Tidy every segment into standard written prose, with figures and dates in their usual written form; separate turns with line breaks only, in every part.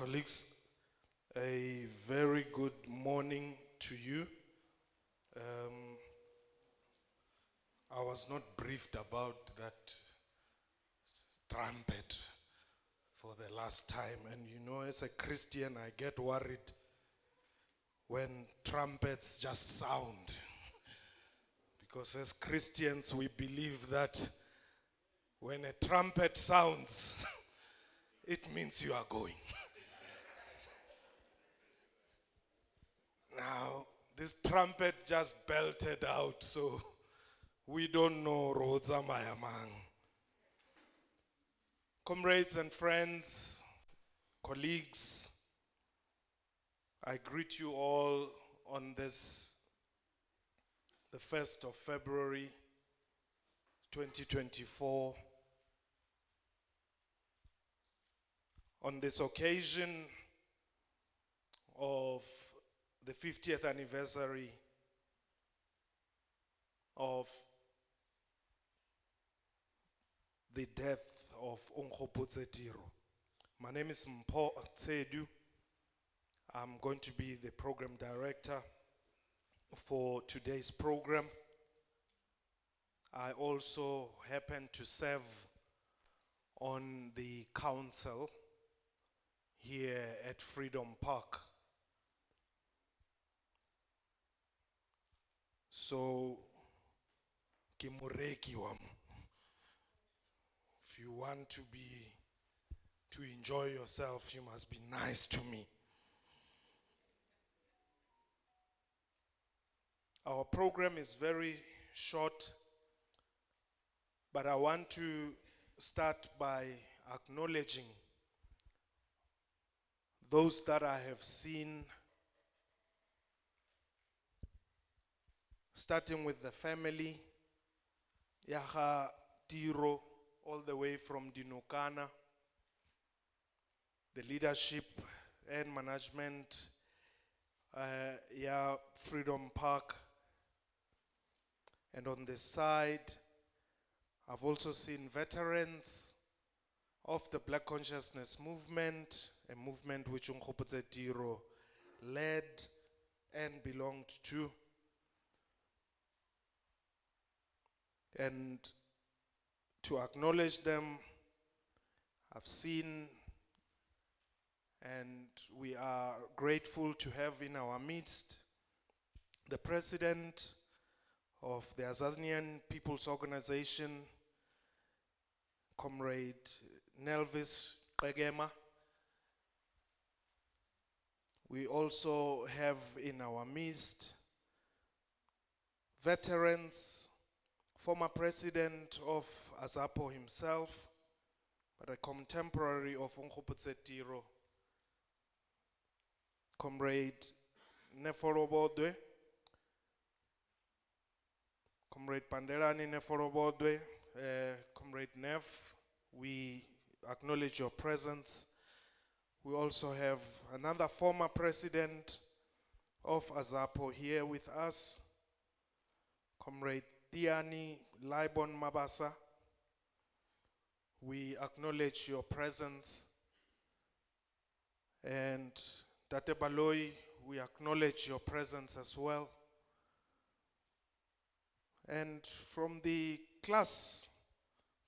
Colleagues, a very good morning to you. I was not briefed about that trumpet for the last time, and you know, as a Christian, I get worried when trumpets just sound. Because as Christians, we believe that when a trumpet sounds, it means you are going. Now, this trumpet just belted out, so we don't know Roza Mayamang. Comrades and friends, colleagues, I greet you all on this, the 1st of February, 2024. On this occasion of the 50th anniversary of the death of Onkgopotse Tiro. My name is Onkgoptse. I'm going to be the program director for today's program. I also happen to serve on the council here at Freedom Park. So, Kimureki wam. If you want to enjoy yourself, you must be nice to me. Our program is very short, but I want to start by acknowledging those that I have seen, starting with the family, Yaha Tiro, all the way from Dinokana, the leadership and management, Freedom Park. And on the side, I've also seen veterans of the Black Consciousness movement, a movement which Onkgopotse Tiro led and belonged to. And to acknowledge them, I've seen, and we are grateful to have in our midst the president of the Azanian People's Organization, Comrade Nelvis Qegema. We also have in our midst veterans, former president of SASO himself, but a contemporary of Onkgopotse Tiro, Comrade Neforobodwe, Comrade Pandelani Neforobodwe, Comrade Nef, we acknowledge your presence. We also have another former president of SASO here with us, Comrade Tiani Laibon Mabasa. We acknowledge your presence. And Tate Baloi, we acknowledge your presence as well. And from the class,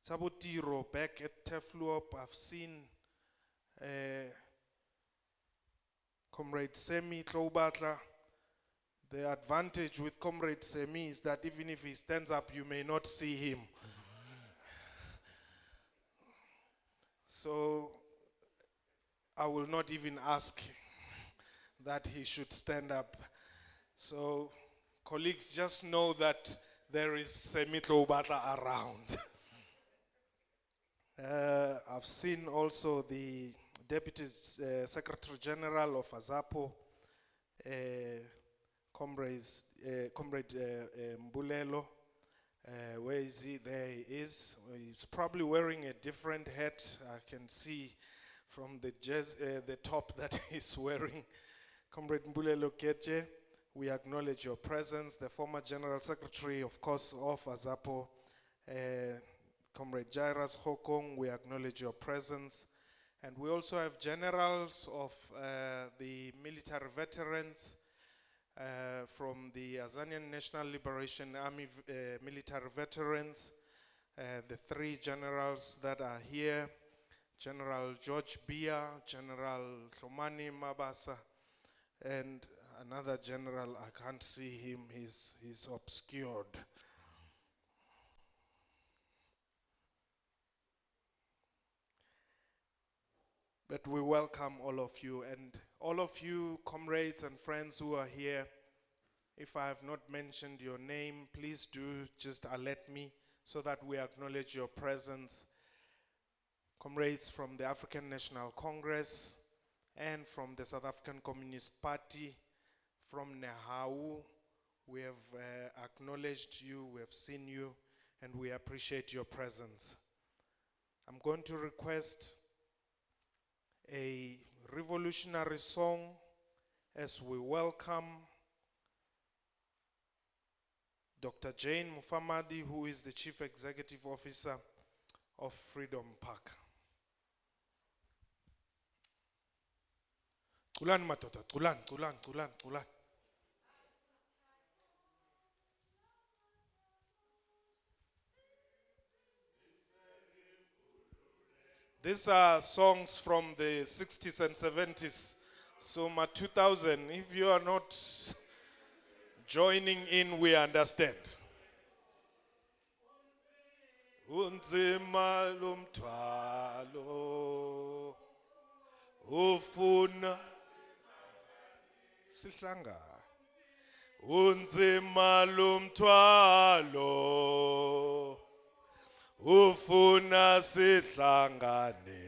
Tsabo Tiro back at Tefluop, I've seen Comrade Semi Tloubatla. The advantage with Comrade Semi is that even if he stands up, you may not see him. So I will not even ask that he should stand up. So colleagues, just know that there is Semi Tloubatla around. I've seen also the Deputy Secretary General of SASO, Comrade Mbulelo. Where is he? There he is. He's probably wearing a different hat. I can see from the top that he's wearing. Comrade Mbulelo Keche, we acknowledge your presence. The former General Secretary, of course, of SASO, Comrade Jairus Hokong, we acknowledge your presence. And we also have generals of the military veterans from the Azanian National Liberation Army military veterans, the three generals that are here, General George Bia, General Hlomani Mabasa, and another general, I can't see him, he's obscured. But we welcome all of you, and all of you comrades and friends who are here. If I have not mentioned your name, please do just alert me so that we acknowledge your presence. Comrades from the African National Congress and from the South African Communist Party, from Nehau, we have acknowledged you, we have seen you, and we appreciate your presence. I'm going to request a revolutionary song as we welcome Dr. Jane Mufamadi, who is the Chief Executive Officer of Freedom Park. Kulan matota, kulan. These are songs from the 60s and 70s. So my 2000, if you are not joining in, we understand. Unzima lumthwalo ufuna sihlanga. Unzima lumthwalo ufuna sihlangane.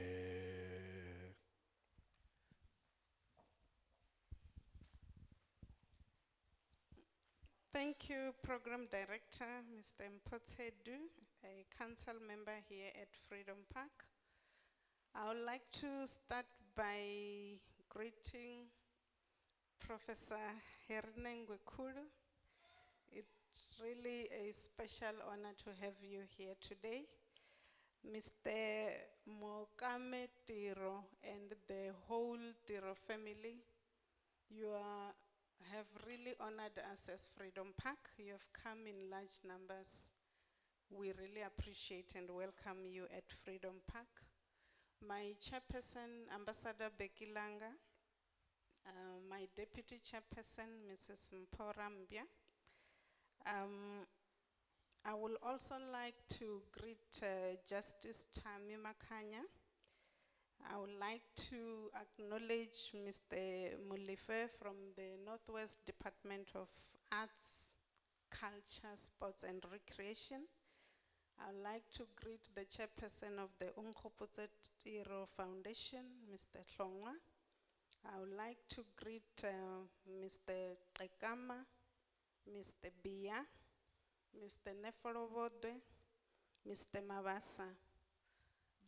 Thank you, Program Director, Mr. Onkgopotse Tiro, a council member here at Freedom Park. I would like to start by greeting Professor Hernengwe Kulu. It's really a special honor to have you here today. Mr. Onkgopotse Tiro and the whole Tiro family, you have really honored us as Freedom Park. You have come in large numbers. We really appreciate and welcome you at Freedom Park. My chairperson, Ambassador Becky Langa, my deputy chairperson, Mrs. Mpora Mbia. I would also like to greet Justice Tami Makanya. I would like to acknowledge Mr. Mulife from the Northwest Department of Arts, Culture, Sports and Recreation. I would like to greet the chairperson of the Onkgopotse Tiro Foundation, Mr. Hlongwa. I would like to greet Mr. Ekama, Mr. Bia, Mr. Nefolobode, Mr. Mabasa,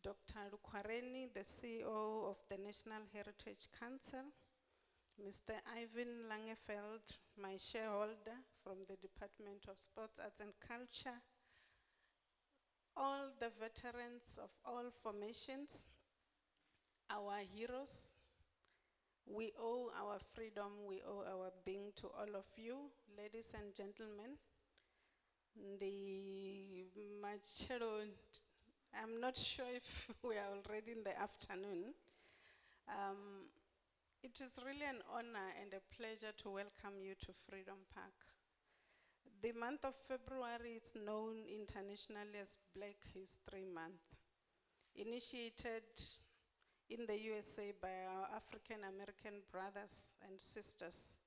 Dr. Lukwareni, the CEO of the National Heritage Council, Mr. Ivan Langefeld, my shareholder from the Department of Sports, Arts and Culture, all the veterans of all formations, our heroes. We owe our freedom, we owe our being to all of you, ladies and gentlemen. I'm not sure if we are already in the afternoon. It is really an honor and a pleasure to welcome you to Freedom Park. The month of February is known internationally as Black History Month, initiated in the USA by our African American brothers and sisters.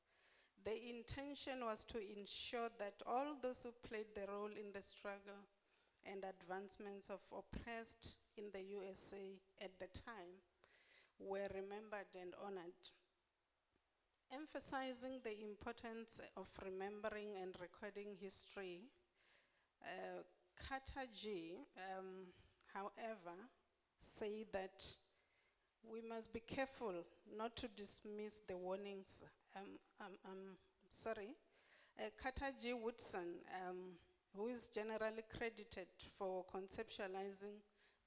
The intention was to ensure that all those who played the role in the struggle and advancements of oppressed in the USA at the time were remembered and honored. Emphasizing the importance of remembering and recording history, Carter G, however, say that we must be careful not to dismiss the warnings. Carter G. Woodson, who is generally credited for conceptualizing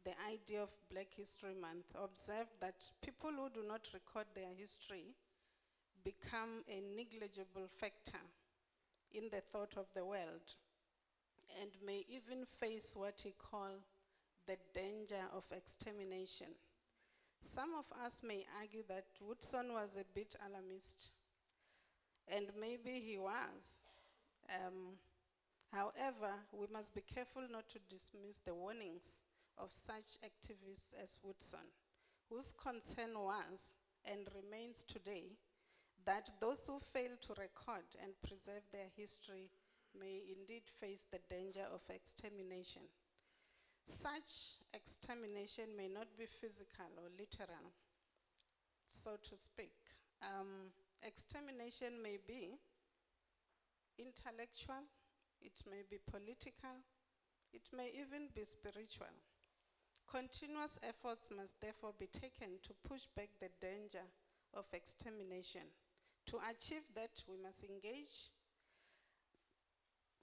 the idea of Black History Month, observed that people who do not record their history become a negligible factor in the thought of the world and may even face what he called the danger of extermination. Some of us may argue that Woodson was a bit alarmist, and maybe he was. However, we must be careful not to dismiss the warnings of such activists as Woodson, whose concern was and remains today that those who fail to record and preserve their history may indeed face the danger of extermination. Such extermination may not be physical or literal, so to speak. Extermination may be intellectual, it may be political, it may even be spiritual. Continuous efforts must therefore be taken to push back the danger of extermination. To achieve that, we must engage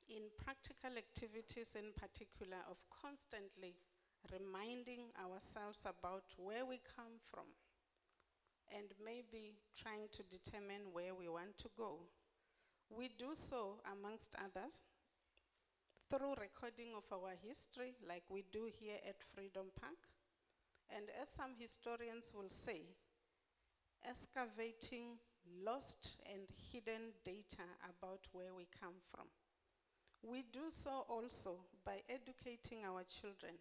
in practical activities, in particular of constantly reminding ourselves about where we come from and maybe trying to determine where we want to go. We do so, amongst others, through recording of our history, like we do here at Freedom Park, and as some historians will say, excavating lost and hidden data about where we come from. We do so also by educating our children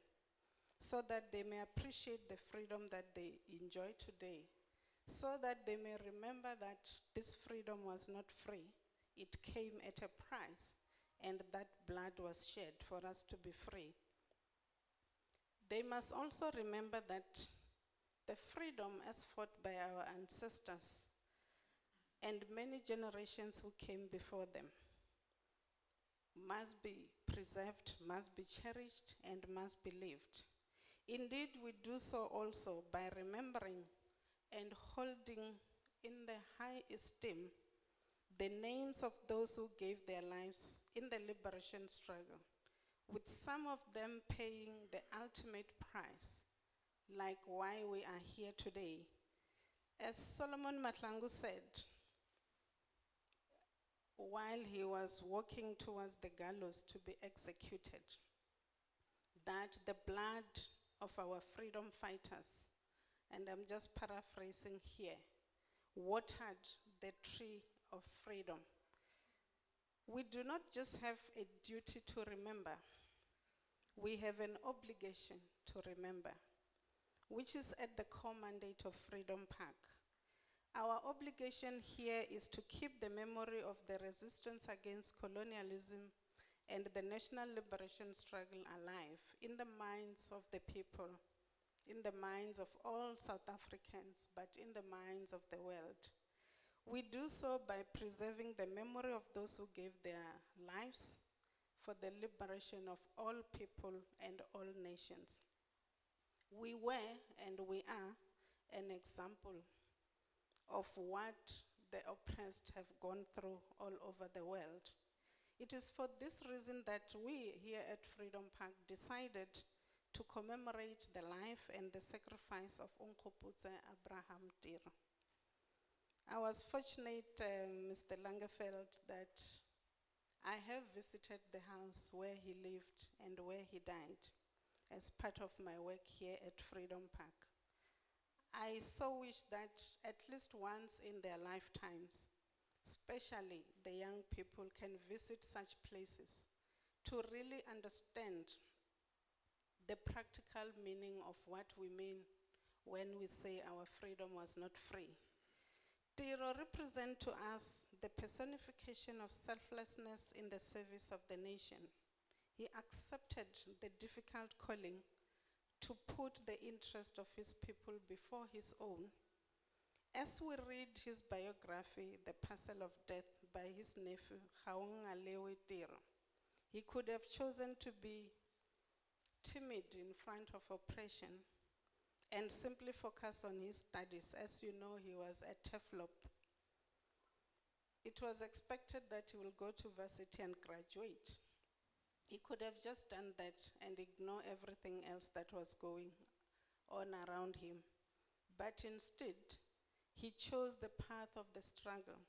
so that they may appreciate the freedom that they enjoy today, so that they may remember that this freedom was not free. It came at a price, and that blood was shed for us to be free. They must also remember that the freedom as fought by our ancestors and many generations who came before them must be preserved, must be cherished, and must be lived. Indeed, we do so also by remembering and holding in the high esteem the names of those who gave their lives in the liberation struggle, with some of them paying the ultimate price, like why we are here today. As Solomon Mahlangu said, while he was walking towards the gallows to be executed, that the blood of our freedom fighters, and I'm just paraphrasing here, watered the tree of freedom. We do not just have a duty to remember, we have an obligation to remember, which is at the core mandate of Freedom Park. Our obligation here is to keep the memory of the resistance against colonialism and the national liberation struggle alive in the minds of the people, in the minds of all South Africans, but in the minds of the world. We do so by preserving the memory of those who gave their lives for the liberation of all people and all nations. We were and we are an example of what the oppressed have gone through all over the world. It is for this reason that we here at Freedom Park decided to commemorate the life and the sacrifice of Onkgopotse Abram Tiro. I was fortunate, Mr. Langeveld, that I have visited the house where he lived and where he died as part of my work here at Freedom Park. I so wish that at least once in their lifetimes, especially the young people, can visit such places to really understand the practical meaning of what we mean when we say our freedom was not free. Tiro represents to us the personification of selflessness in the service of the nation. He accepted the difficult calling to put the interest of his people before his own. As we read his biography, The Parcel of Death, by his nephew, Gaborone Tiro, he could have chosen to be timid in front of oppression and simply focus on his studies. As you know, he was at TEFLOP. It was expected that he will go to varsity and graduate. He could have just done that and ignore everything else that was going on around him. But instead, he chose the path of the struggle.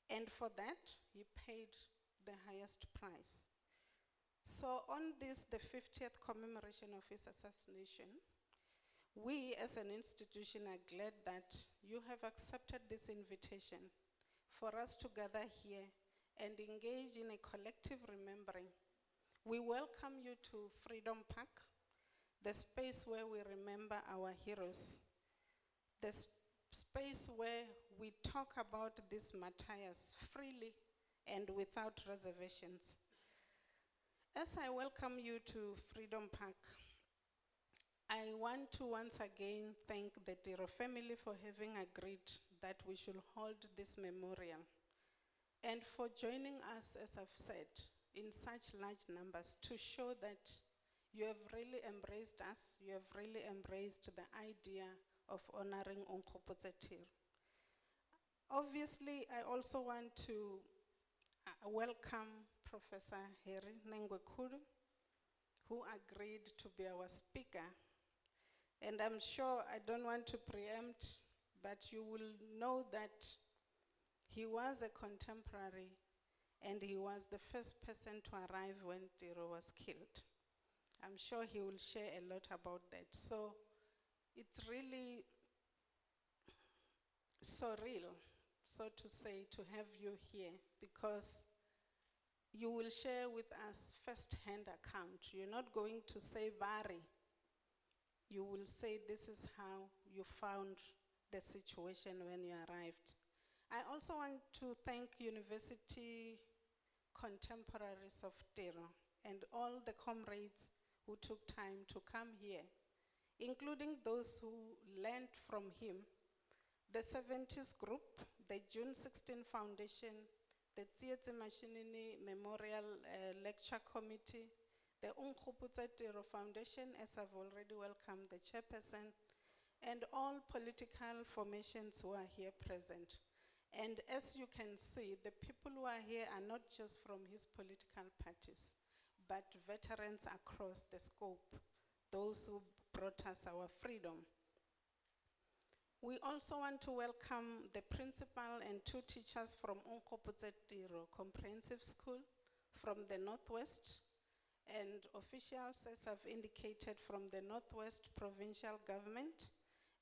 And for that, he paid the highest price. So on this, the 50th commemoration of his assassination, we as an institution are glad that you have accepted this invitation for us to gather here and engage in a collective remembering. We welcome you to Freedom Park, the space where we remember our heroes, the space where we talk about these martyrs freely and without reservations. As I welcome you to Freedom Park, I want to once again thank the Tiro family for having agreed that we should hold this memorial and for joining us, as I've said, in such large numbers to show that you have really embraced us, you have really embraced the idea of honoring Onkgopotse Tiro. Obviously, I also want to welcome Professor Harry Nengwekulu, who agreed to be our speaker. And I'm sure I don't want to preempt, but you will know that he was a contemporary and he was the first person to arrive when Tiro was killed. I'm sure he will share a lot about that. So it's really surreal, so to say, to have you here because you will share with us first-hand account. You're not going to say Bari. You will say this is how you found the situation when you arrived. I also want to thank university contemporaries of Tiro and all the comrades who took time to come here, including those who learned from him, the 70s group, the June 16 Foundation, the Tsietse Mashinini Memorial Lecture Committee, the Onkgopotse Tiro Foundation, as I've already welcomed the chairperson, and all political formations who are here present. And as you can see, the people who are here are not just from his political parties, but veterans across the scope, those who brought us our freedom. We also want to welcome the principal and 2 teachers from Onkgopotse Tiro Comprehensive School from the Northwest, and officials, as I've indicated, from the Northwest Provincial Government,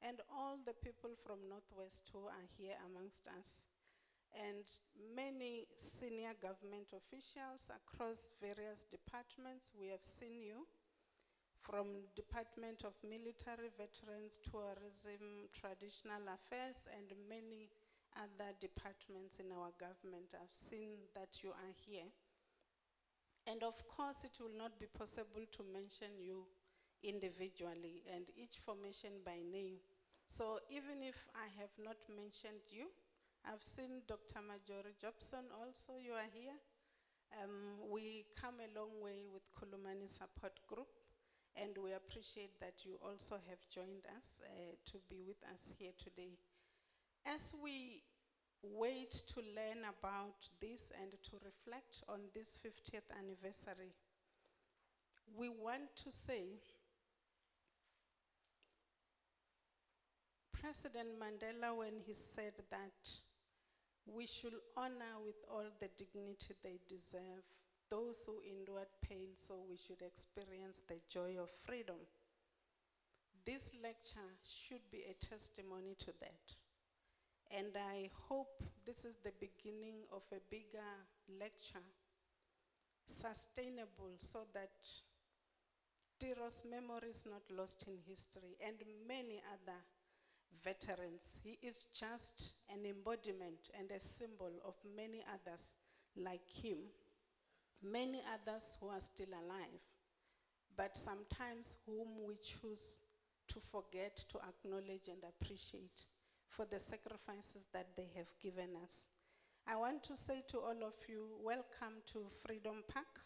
and all the people from Northwest who are here amongst us, and many senior government officials across various departments. We have seen you from Department of Military Veterans, Tourism, Traditional Affairs, and many other departments in our government. I've seen that you are here. And of course, it will not be possible to mention you individually and each formation by name. So even if I have not mentioned you, I've seen Dr. Majori Jobson also, you are here. We come a long way with Kulumani Support Group, and we appreciate that you also have joined us to be with us here today. As we wait to learn about this and to reflect on this 50th anniversary, we want to say President Mandela, when he said that we should honor with all the dignity they deserve those who endured pain, so we should experience the joy of freedom. This lecture should be a testimony to that. And I hope this is the beginning of a bigger lecture, sustainable, so that Tiro's memory is not lost in history, and many other veterans. He is just an embodiment and a symbol of many others like him, many others who are still alive, but sometimes whom we choose to forget to acknowledge and appreciate for the sacrifices that they have given us. I want to say to all of you, welcome to Freedom Park.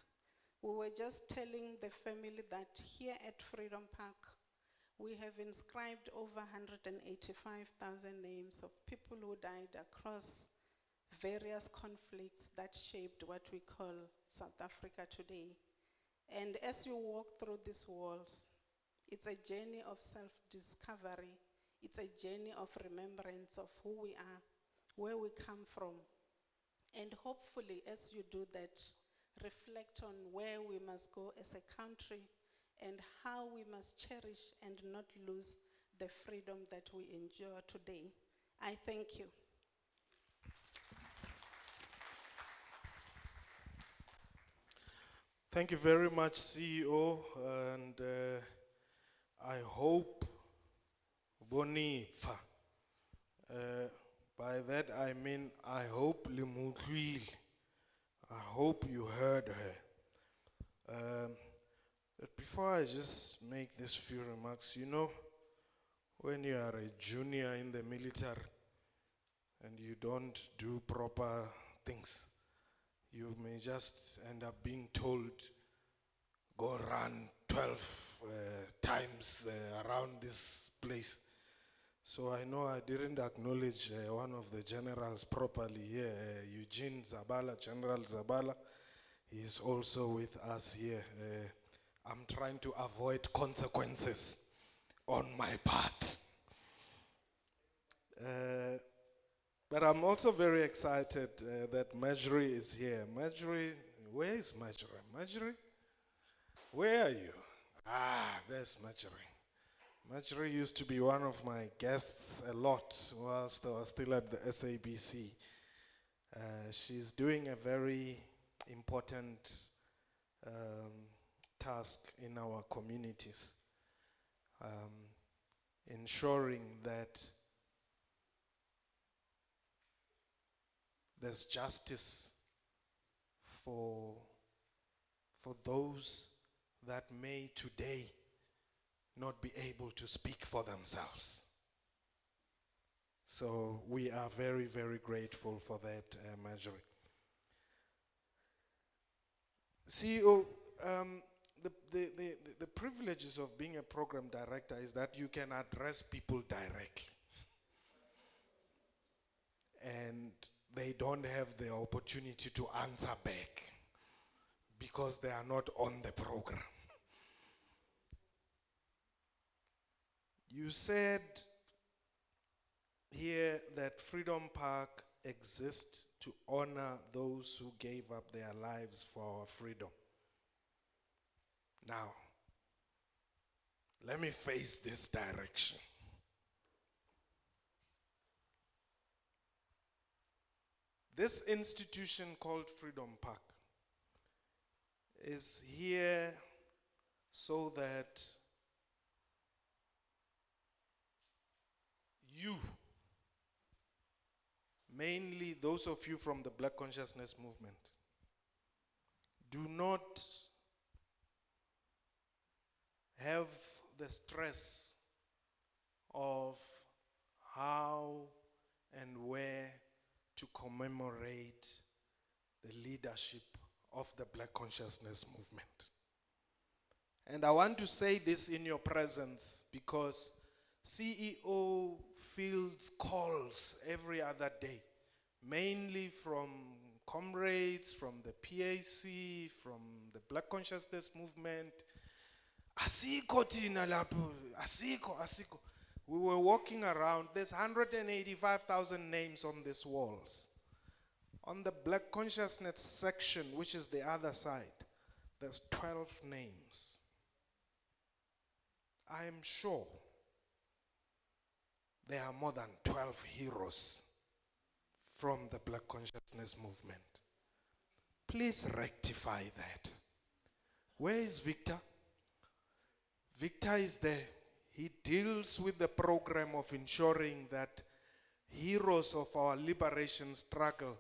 We were just telling the family that here at Freedom Park, we have inscribed over 185,000 names of people who died across various conflicts that shaped what we call South Africa today. And as you walk through these walls, it's a journey of self-discovery. It's a journey of remembrance of who we are, where we come from. And hopefully, as you do that, reflect on where we must go as a country and how we must cherish and not lose the freedom that we enjoy today. I thank you.
Thank you very much, CEO, and I hope Bonifa. By that I mean I hope Limutlwile. I hope you heard her. But before I just make these few remarks, you know, when you are a junior in the military and you don't do proper things, you may just end up being told, go run 12 times around this place. So I know I didn't acknowledge one of the generals properly here, Eugene Zabala, General Zabala. He's also with us here. I'm trying to avoid consequences on my part. But I'm also very excited that Marjorie is here. Marjorie, where is Marjorie? Marjorie? Where are you? Ah, there's Marjorie. Marjorie used to be one of my guests a lot whilst I was still at the SABC. She's doing a very important task in our communities, ensuring that there's justice for those that may today not be able to speak for themselves. So we are very, very grateful for that, Marjorie. CEO, the privileges of being a program director is that you can address people directly. And they don't have the opportunity to answer back because they are not on the program. You said here that Freedom Park exists to honor those who gave up their lives for our freedom. Now, let me face this direction. This institution called Freedom Park is here so that you, mainly those of you from the Black Consciousness Movement, do not have the stress of how and where to commemorate the leadership of the Black Consciousness Movement. And I want to say this in your presence because CEO fields calls every other day, mainly from comrades, from the PAC, from the Black Consciousness Movement. Asiko tina lapho, asiko. We were walking around, there's 185,000 names on these walls. On the Black Consciousness section, which is the other side, there's 12 names. I am sure there are more than 12 heroes from the Black Consciousness Movement. Please rectify that. Where is Victor? Victor is there. He deals with the program of ensuring that heroes of our liberation struggle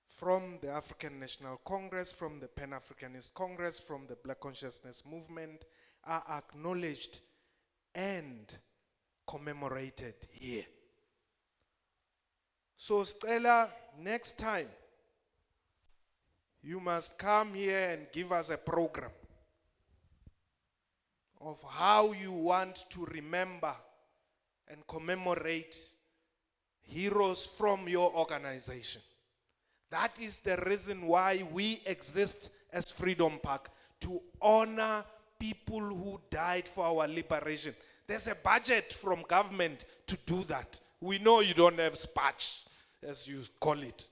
from the African National Congress, from the Pan-Africanist Congress, from the Black Consciousness Movement are acknowledged and commemorated here. So Stella, next time, you must come here and give us a program of how you want to remember and commemorate heroes from your organization. That is the reason why we exist as Freedom Park, to honor people who died for our liberation. There's a budget from government to do that. We know you don't have spatch, as you call it.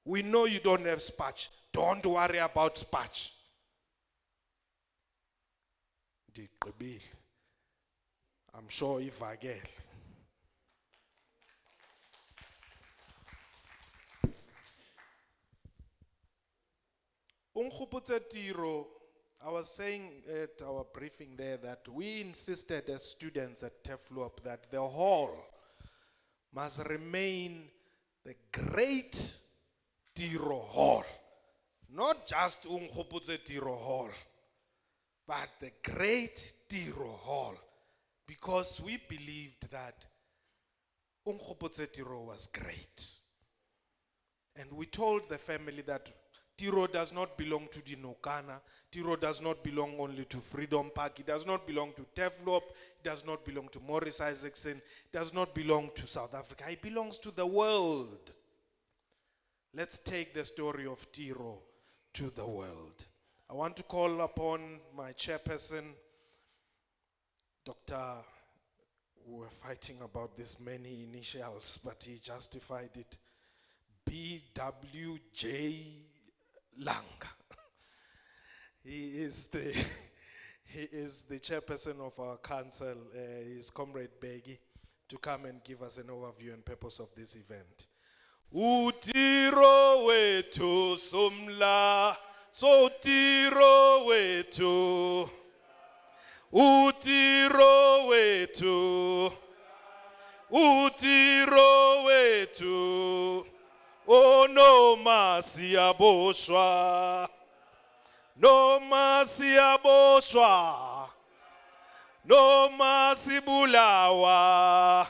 We know you don't have spatch. Don't worry about spatch. I'm sure if I get. Onkgopotse Tiro, I was saying at our briefing there that we insisted as students at TEFLOP that the hall must remain the great Tiro Hall. Not just Onkgopotse Tiro Hall, but the great Tiro Hall. Because we believed that Onkgopotse Tiro was great. And we told the family that Tiro does not belong to the Nokana. Tiro does not belong only to Freedom Park. It does not belong to TEFLOP. It does not belong to Morris Isaacson. It does not belong to South Africa. It belongs to the world. Let's take the story of Tiro to the world. I want to call upon my chairperson, Dr. We were fighting about this many initials, but he justified it. BWJ Lang. He is the chairperson of our council, his comrade Beggy, to come and give us an overview and purpose of this event. Utiro wetu somla, so tiro wetu. Utiro wetu. Utiro wetu. Oh no masia boshwa. No masia boshwa. No masibulawa.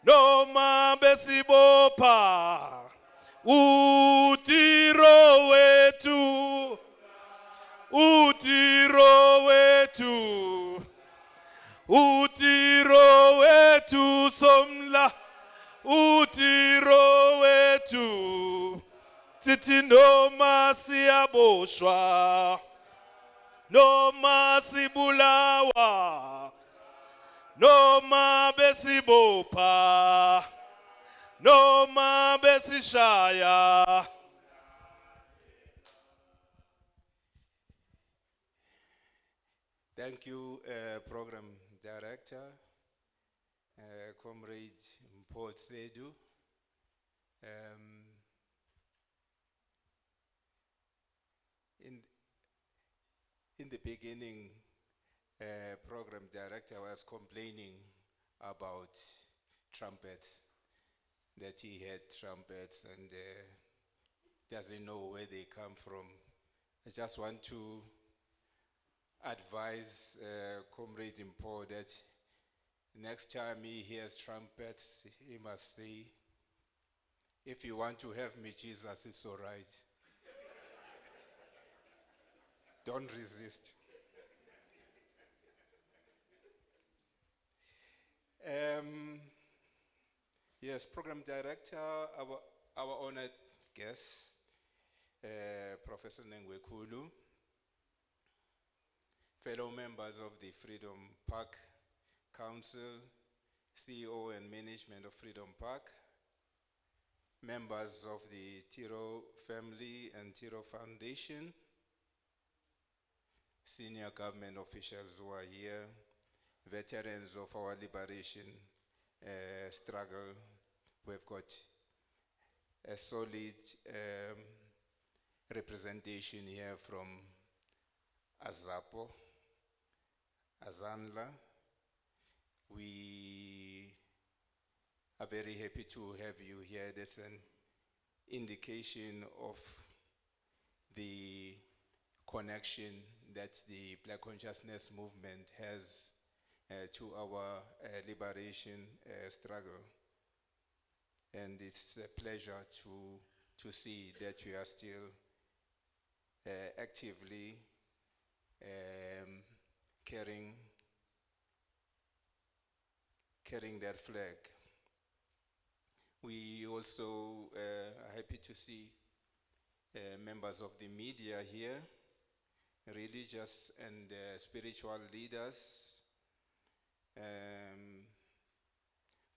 No mabesibopa. Utiro wetu. Utiro wetu. Utiro wetu somla. Utiro wetu. Titi no masia boshwa. No masibulawa. No mabesibopa. No mabesishaya.
Thank you, Program Director, Comrade Onkgopotse Tiro. In the beginning, Program Director was complaining about trumpets, that he had trumpets and doesn't know where they come from. I just want to advise Comrade Mpo that next time he hears trumpets, he must say, if you want to have me, Jesus, it's all right. Don't resist. Yes, Program Director, our honored guest, Professor Nengwekulu, fellow members of the Freedom Park Council, CEO and management of Freedom Park, members of the Tiro family and Tiro Foundation, senior government officials who are here, veterans of our liberation struggle. We've got a solid representation here from Azapo, Azanla. We are very happy to have you here. That's an indication of the connection that the Black Consciousness Movement has to our liberation struggle. And it's a pleasure to see that we are still actively carrying that flag. We also are happy to see members of the media here, religious and spiritual leaders,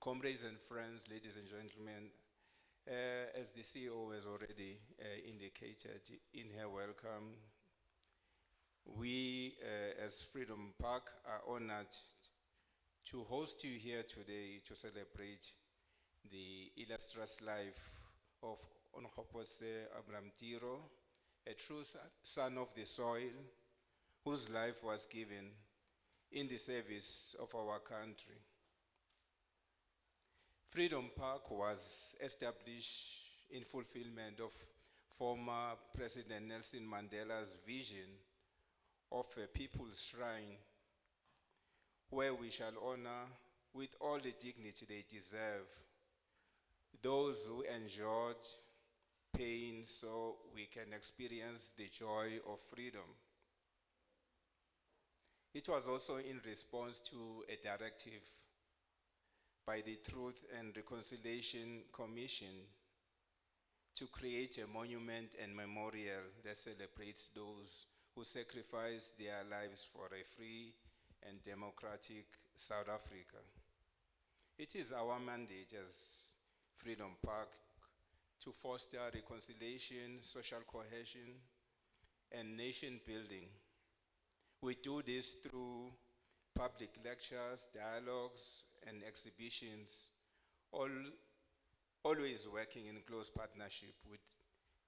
comrades and friends, ladies and gentlemen. As the CEO has already indicated in her welcome, we as Freedom Park are honored to host you here today to celebrate the illustrious life of Onkgopotse Abram Tiro, a true son of the soil, whose life was given in the service of our country. Freedom Park was established in fulfillment of former President Nelson Mandela's vision of a people's shrine where we shall honor with all the dignity they deserve those who endured pain so we can experience the joy of freedom. It was also in response to a directive by the Truth and Reconciliation Commission to create a monument and memorial that celebrates those who sacrificed their lives for a free and democratic South Africa. It is our mandate as Freedom Park to foster reconciliation, social cohesion, and nation building. We do this through public lectures, dialogues, and exhibitions, always working in close partnership with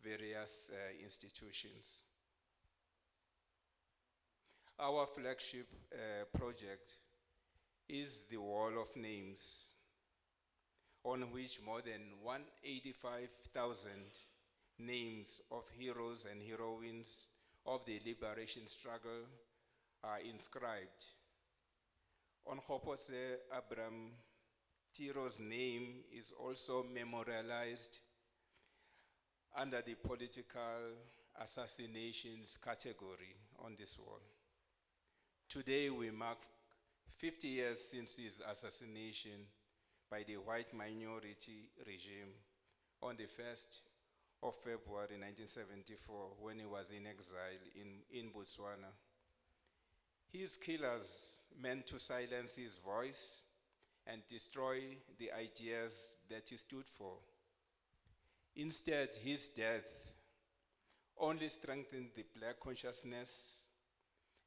various institutions. Our flagship project is the Wall of Names, on which more than 185,000 names of heroes and heroines of the liberation struggle are inscribed. Onkgopotse Abram Tiro's name is also memorialized under the political assassinations category on this wall. Today we mark 50 years since his assassination by the white minority regime on the 1st of February 1974 when he was in exile in Botswana. His killers meant to silence his voice and destroy the ideas that he stood for. Instead, his death only strengthened the black consciousness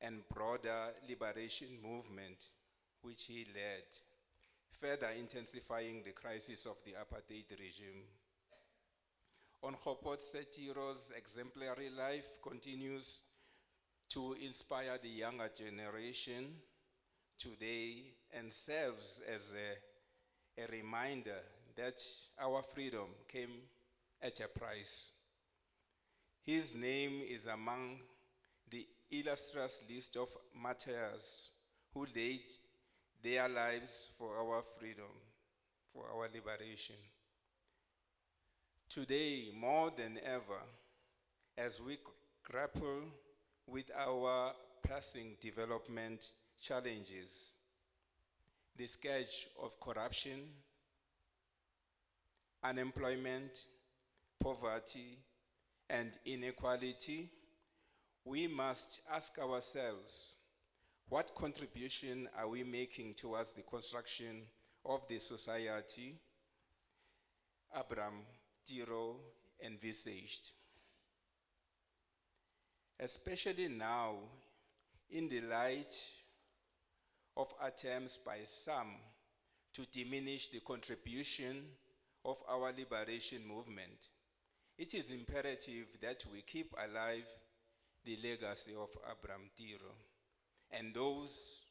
and broader liberation movement which he led, further intensifying the crisis of the apartheid regime. Onkgopotse Tiro's exemplary life continues to inspire the younger generation today and serves as a reminder that our freedom came at a price. His name is among the illustrious list of martyrs who laid their lives for our freedom, for our liberation. Today, more than ever, as we grapple with our pressing development challenges, the scourge of corruption, unemployment, poverty, and inequality, we must ask ourselves, what contribution are we making towards the construction of the society Abram Tiro envisaged? Especially now, in the light of attempts by some to diminish the contribution of our liberation movement, it is imperative that we keep alive the legacy of Abram Tiro and those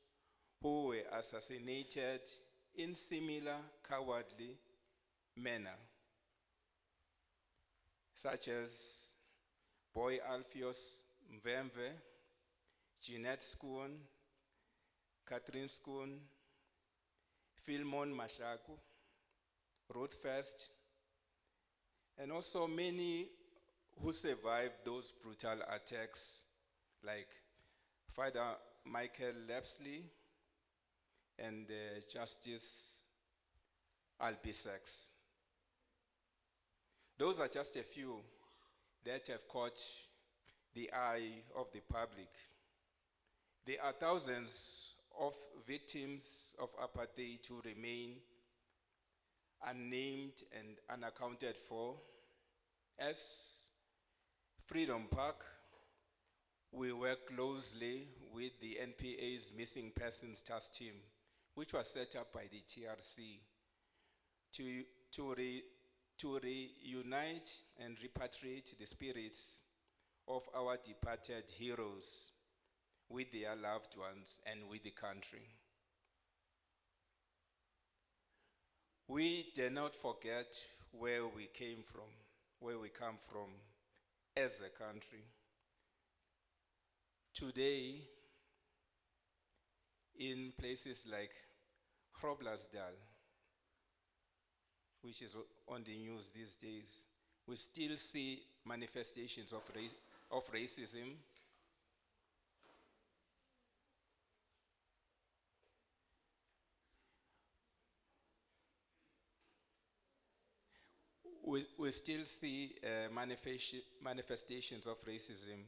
who were assassinated in similar cowardly manner, such as Boy Alpheus Mvemve, Jeanette Skoon, Catherine Skoon, Philemon Mashaku, Ruth First, and also many who survived those brutal attacks, like Father Michael Lapsley and Justice Albisex. Those are just a few, that have caught the eye of the public. There are thousands of victims of apartheid who remain unnamed and unaccounted for. As Freedom Park, we work closely with the NPA's Missing Persons Task Team, which was set up by the TRC to reunite and repatriate the spirits of our departed heroes with their loved ones and with the country. We dare not forget where we came from, where we come from as a country. Today, in places like Groblersdal, which is on the news these days, we still see manifestations of racism. We still see manifestations of racism,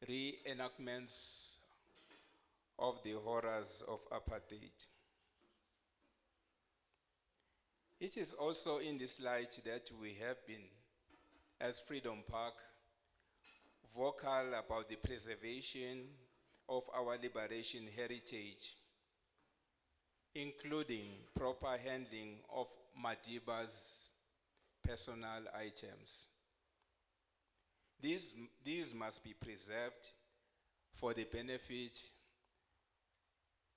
reenactments of the horrors of apartheid. It is also in this light that we have been, as Freedom Park, vocal about the preservation of our liberation heritage, including proper handling of Madiba's personal items. These must be preserved for the benefit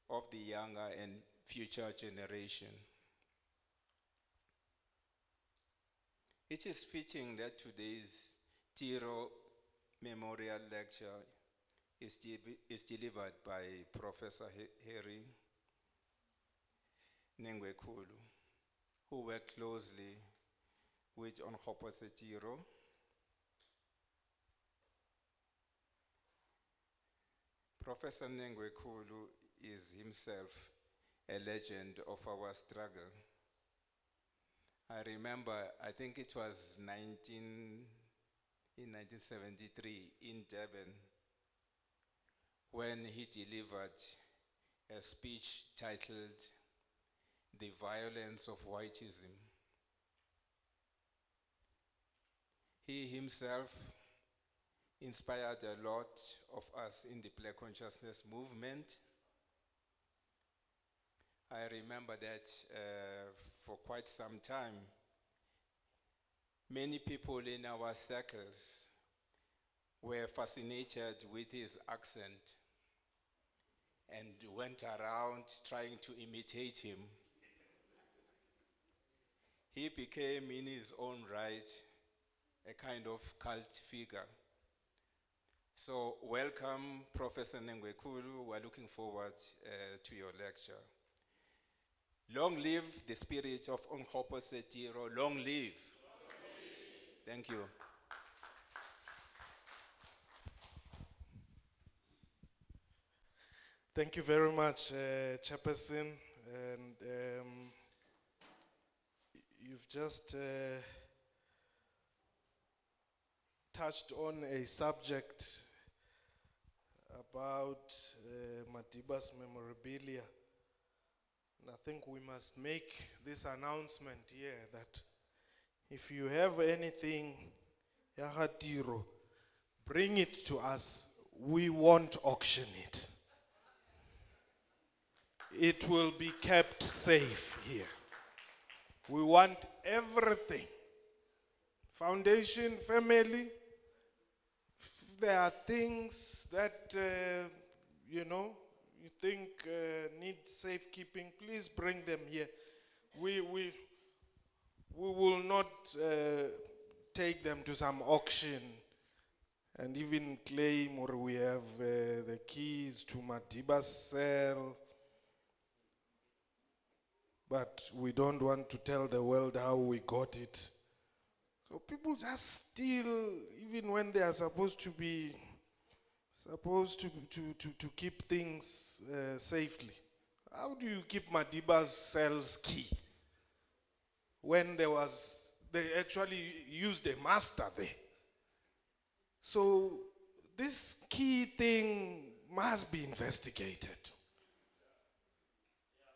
of the younger and future generation. It is fitting that today's Tiro Memorial Lecture is delivered by Professor Harry Nengwekulu, who worked closely with Onkgopotse Tiro. Professor Nengwekulu is himself a legend of our struggle. I remember, I think it was in 1973 in Durban, when he delivered a speech titled "The Violence of Whiteism." He himself inspired a lot of us in the Black Consciousness movement. I remember that for quite some time, many people in our circles were fascinated with his accent and went around trying to imitate him. He became, in his own right, a kind of cult figure. So welcome, Professor Nengwekulu. We're looking forward to your lecture. Long live the spirit of Onkgopotse Tiro. Long live. Thank you.
Thank you very much, Chairperson. And you've just touched on a subject about Madiba's memorabilia. And I think we must make this announcement here that if you have anything, Yaga Tiro, bring it to us. We won't auction it. It will be kept safe here. We want everything. Foundation, family. If there are things that, you think need safekeeping, please bring them here. We will not take them to some auction and even claim, or we have the keys to Madiba's cell. But we don't want to tell the world how we got it. So people just steal, even when they are supposed to keep things safely. How do you keep Madiba's cell's key when they actually used a master there? So this key thing must be investigated.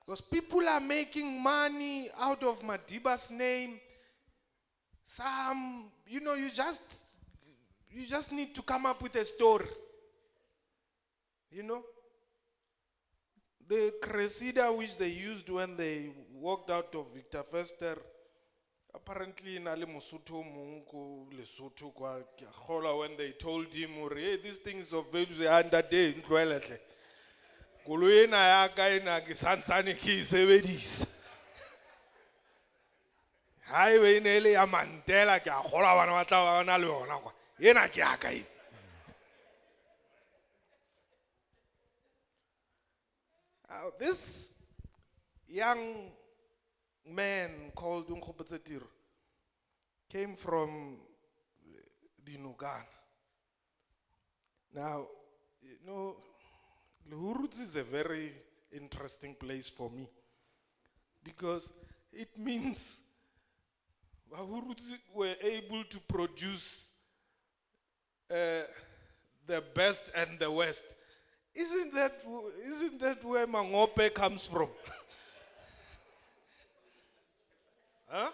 Because people are making money out of Madiba's name. Some, you just need to come up with a story. The cressida which they used when they walked out of Victor Verster, apparently in Ali Mosotho Mungu Lesotho kwa Kiagola, when they told him, hey, these things of value under day in Kweletle. Kuluena ya kaina ki sansane ki sebedisa. Highway nele ya Mandela Kiagola bana ba tla ba na le yona kwa. Yena ke ya kae. This young man called Onkgopotse Tiro came from Dinokana. Now, Lehurutse is a very interesting place for me because it means Bahurutse were able to produce the best and the worst. Isn't that where Mangope comes from? Huh?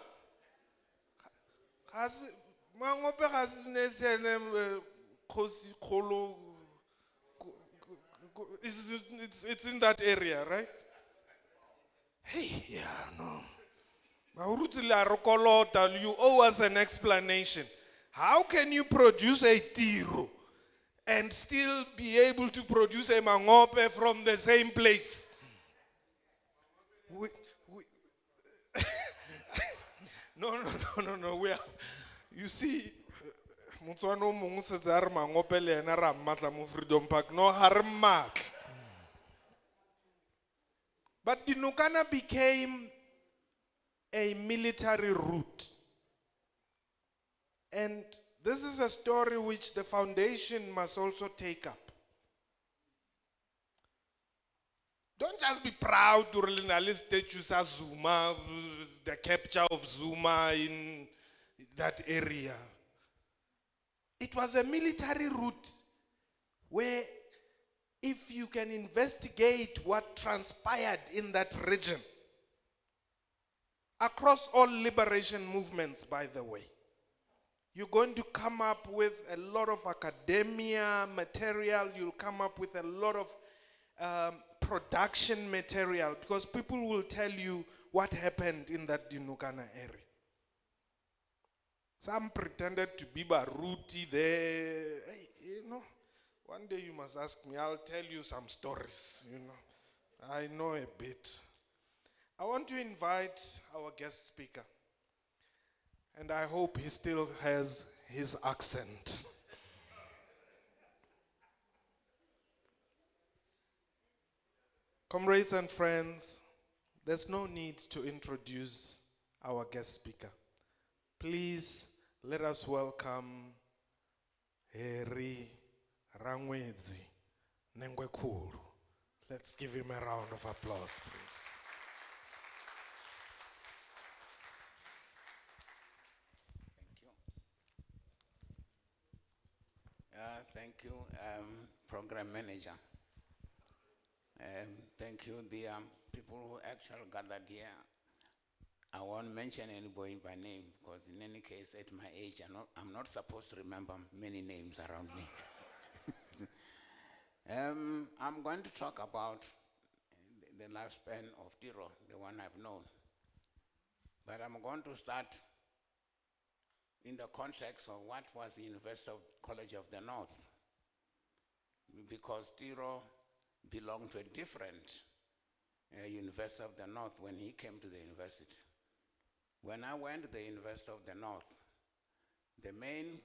Mangope has it's in that area, right? Hey, yeah, no. You owe us an explanation. How can you produce a Tiro and still be able to produce a Mangope from the same place? No. You see, Motswana mongwe setse a re Mangope le ena ra mmatla mo Freedom Park. No, ha re mmatla. But Dinokana became a military route. And this is a story which the foundation must also take up. Don't just be proud to really statues as Zuma, the capture of Zuma in that area. It was a military route where if you can investigate what transpired in that region, across all liberation movements, by the way, you're going to come up with a lot of academia material, you'll come up with a lot of production material, because people will tell you what happened in that Dinokana area. Some pretended to be Baruti there. Hey, one day you must ask me, I'll tell you some stories, I know a bit. I want to invite our guest speaker, and I hope he still has his accent. Comrades and friends, there's no need to introduce our guest speaker. Please let us welcome Heri Rangwezi Nengwekulu. Let's give him a round of applause, please.
Thank you, Program Manager. Thank you, the people who actually gathered here. I won't mention anybody by name because in any case, at my age, I'm not supposed to remember many names around me. I'm going to talk about the lifespan of Tiro, the one I've known. But I'm going to start in the context of what was the University College of the North, because Tiro belonged to a different University of the North when he came to the university. When I went to the University of the North, the main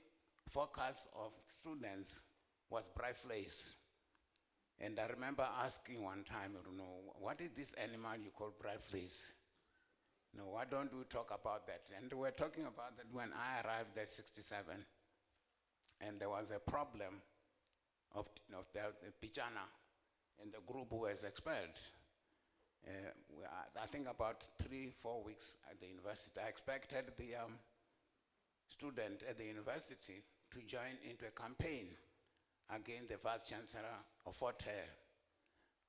focus of students was bright flies. And I remember asking one time, what is this animal you call bright flies? No, why don't we talk about that? And we're talking about that when I arrived at 67, and there was a problem of the Pichana, and the group was expelled. I think about 3-4 weeks at the university. I expected the student at the university to join into a campaign against the Vice Chancellor of Fort Hare.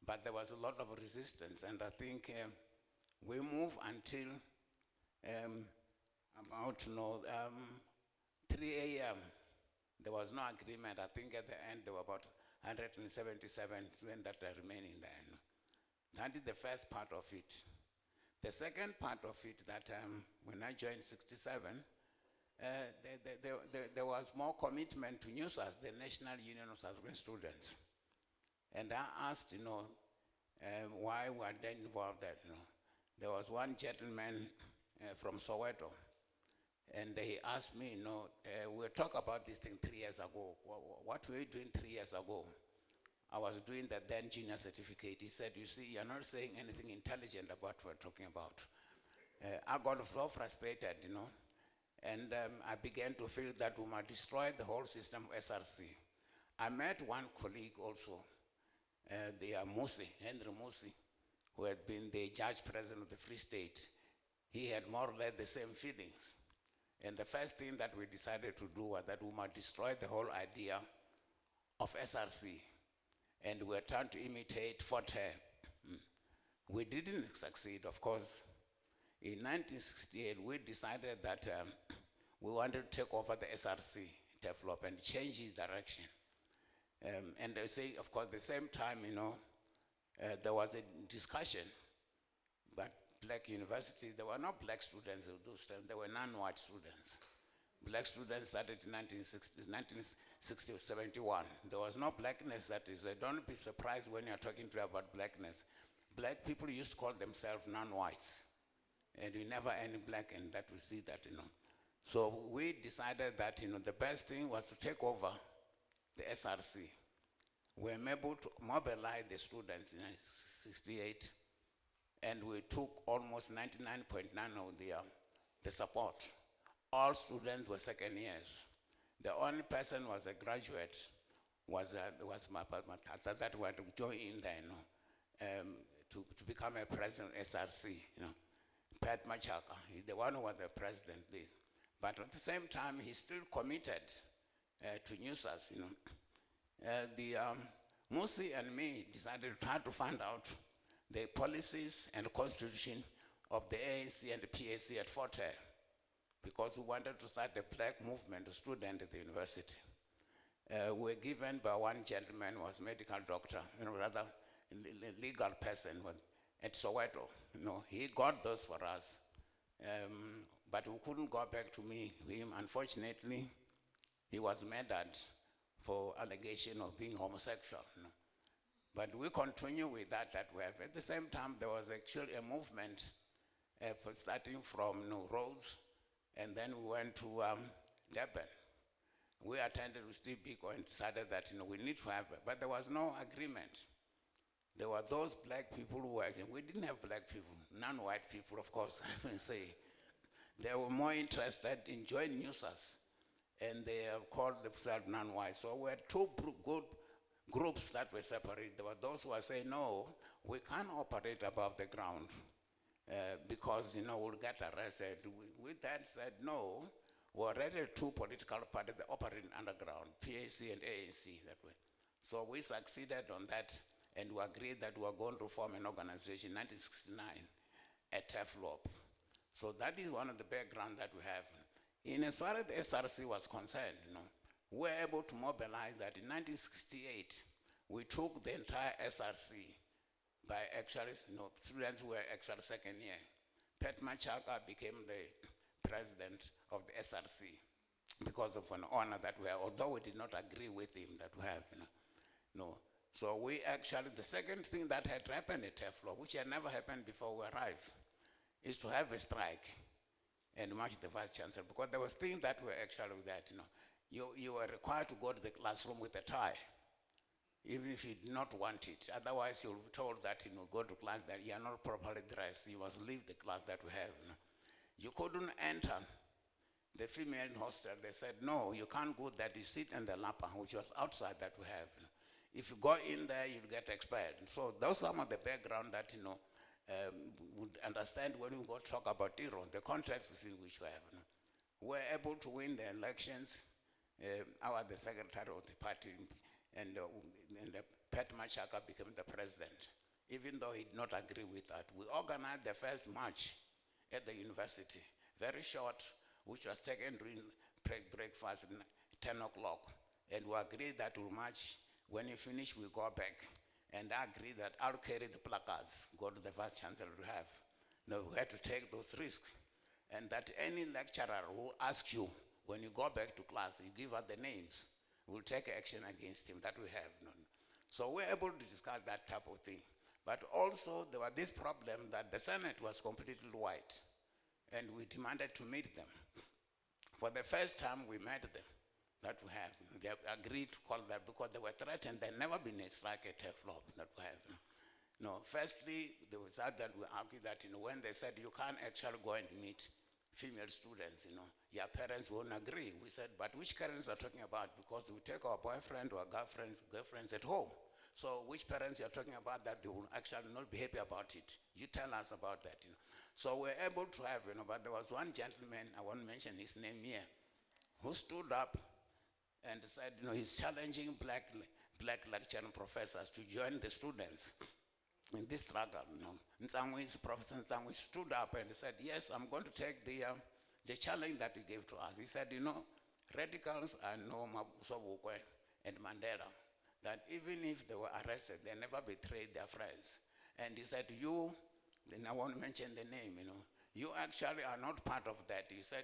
But there was a lot of resistance, and I think we moved until about 3 a.m. There was no agreement. I think at the end there were about 177 students that are remaining there. That is the first part of it. The second part of it, that when I joined 67, there was more commitment to NUSAS, the National Union of South African Students. And I asked, why were they involved there? There was one gentleman from Soweto, and he asked me, we talked about this thing 3 years ago. What were you doing 3 years ago? I was doing the then junior certificate. He said, you see, you're not saying anything intelligent about what we're talking about. I got so frustrated, and I began to feel that we might destroy the whole system of SRC. I met one colleague also, Henry Musi, who had been the judge president of the Free State. He had more or less the same feelings. And the first thing that we decided to do was that we might destroy the whole idea of SRC. And we were trying to imitate Fort Hare. We didn't succeed, of course. In 1968, we decided that we wanted to take over the SRC develop and change its direction. And they say, of course, at the same time, there was a discussion, but black universities, there were not black students at those times, there were non-white students. Black students started in 1960 or 71. There was no blackness, that is. Don't be surprised when you're talking to about blackness. Black people used to call themselves non-whites. And we never any black, and that we see that, So we decided that, the best thing was to take over the SRC. We were able to mobilize the students in 68, and we took almost 99.9% of the support. All students were second years. The only person was a graduate, was my tata that were to join in there, to become a president of SRC, Pat Machaka, he's the one who was the president. But at the same time, he's still committed to NUSAS, Musi and me decided to try to find out the policies and constitution of the ANC and the PAC at Fort Hare, because we wanted to start a black movement of students at the university. We were given by one gentleman who was a medical doctor, rather a legal person at Soweto. He got those for us, but we couldn't go back to him. Unfortunately, he was murdered for allegation of being homosexual. But we continue with that we have. At the same time, there was actually a movement starting from Rhodes, and then we went to Durban. We attended with Steve Biko and decided that we need to have, but there was no agreement. There were those black people who were, we didn't have black people, non-white people, of course, I can say. They were more interested in joining NUSAS, and they called themselves non-white. So we had two good groups that were separated. There were those who were saying, no, we can't operate above the ground because, we'll get arrested. With that said, no, we're already two political parties that operate underground, PAC and ANC that way. So we succeeded on that, and we agreed that we were going to form an organization in 1969 at TEFLOP. So that is one of the background that we have. In as far as the SRC was concerned, we were able to mobilize that in 1968, we took the entire SRC by actually, students who were actually second year. Pat Machaka became the president of the SRC because of an honor that we have, although we did not agree with him that we have, So we actually, the second thing that had happened at TEFLO, which had never happened before we arrived, is to have a strike and march the vice chancellor, because there was things that were actually with that, you were required to go to the classroom with a tie, even if you did not want it. Otherwise, you'll be told that, go to class that you are not properly dressed. You must leave the class that we have. You couldn't enter the female hostel. They said, no, you can't go there. You sit in the lapa, which was outside that we have. If you go in there, you'll get expelled. So those are some of the background that, would understand when we go talk about Tiro, the context within which we have. We're able to win the elections I was the secretary of the party, and Pat Machaka became the president. Even though he did not agree with that, we organized the first march at the university, very short, which was taken during breakfast at 10 o'clock. And we agreed that we'll march. When you finish, we go back. And I agreed that I'll carry the placards, go to the vice chancellor to have. Now we had to take those risks. And that any lecturer who asks you, when you go back to class, you give us the names, we'll take action against him. That we have. So we're able to discuss that type of thing. But also there was this problem that the Senate was completely white, and we demanded to meet them. For the first time we met them, that we have. They agreed to call that because they were threatened. There never been a strike at flop that we have. No, firstly, there was that we argued that when they said you can't actually go and meet female students, your parents won't agree. We said, but which parents are talking about? Because we take our boyfriend or girlfriends at home. So which parents you're talking about that they will actually not be happy about it? You tell us about that. So we're able to have, but there was one gentleman, I won't mention his name here, who stood up and said, he's challenging black lecturing professors to join the students in this struggle. Professor Ntsangwe stood up and said, yes, I'm going to take the challenge that he gave to us. He said, radicals are no Sobukwe and Mandela, that even if they were arrested, they never betrayed their friends. And he said, then I won't mention the name, you actually are not part of that. He said,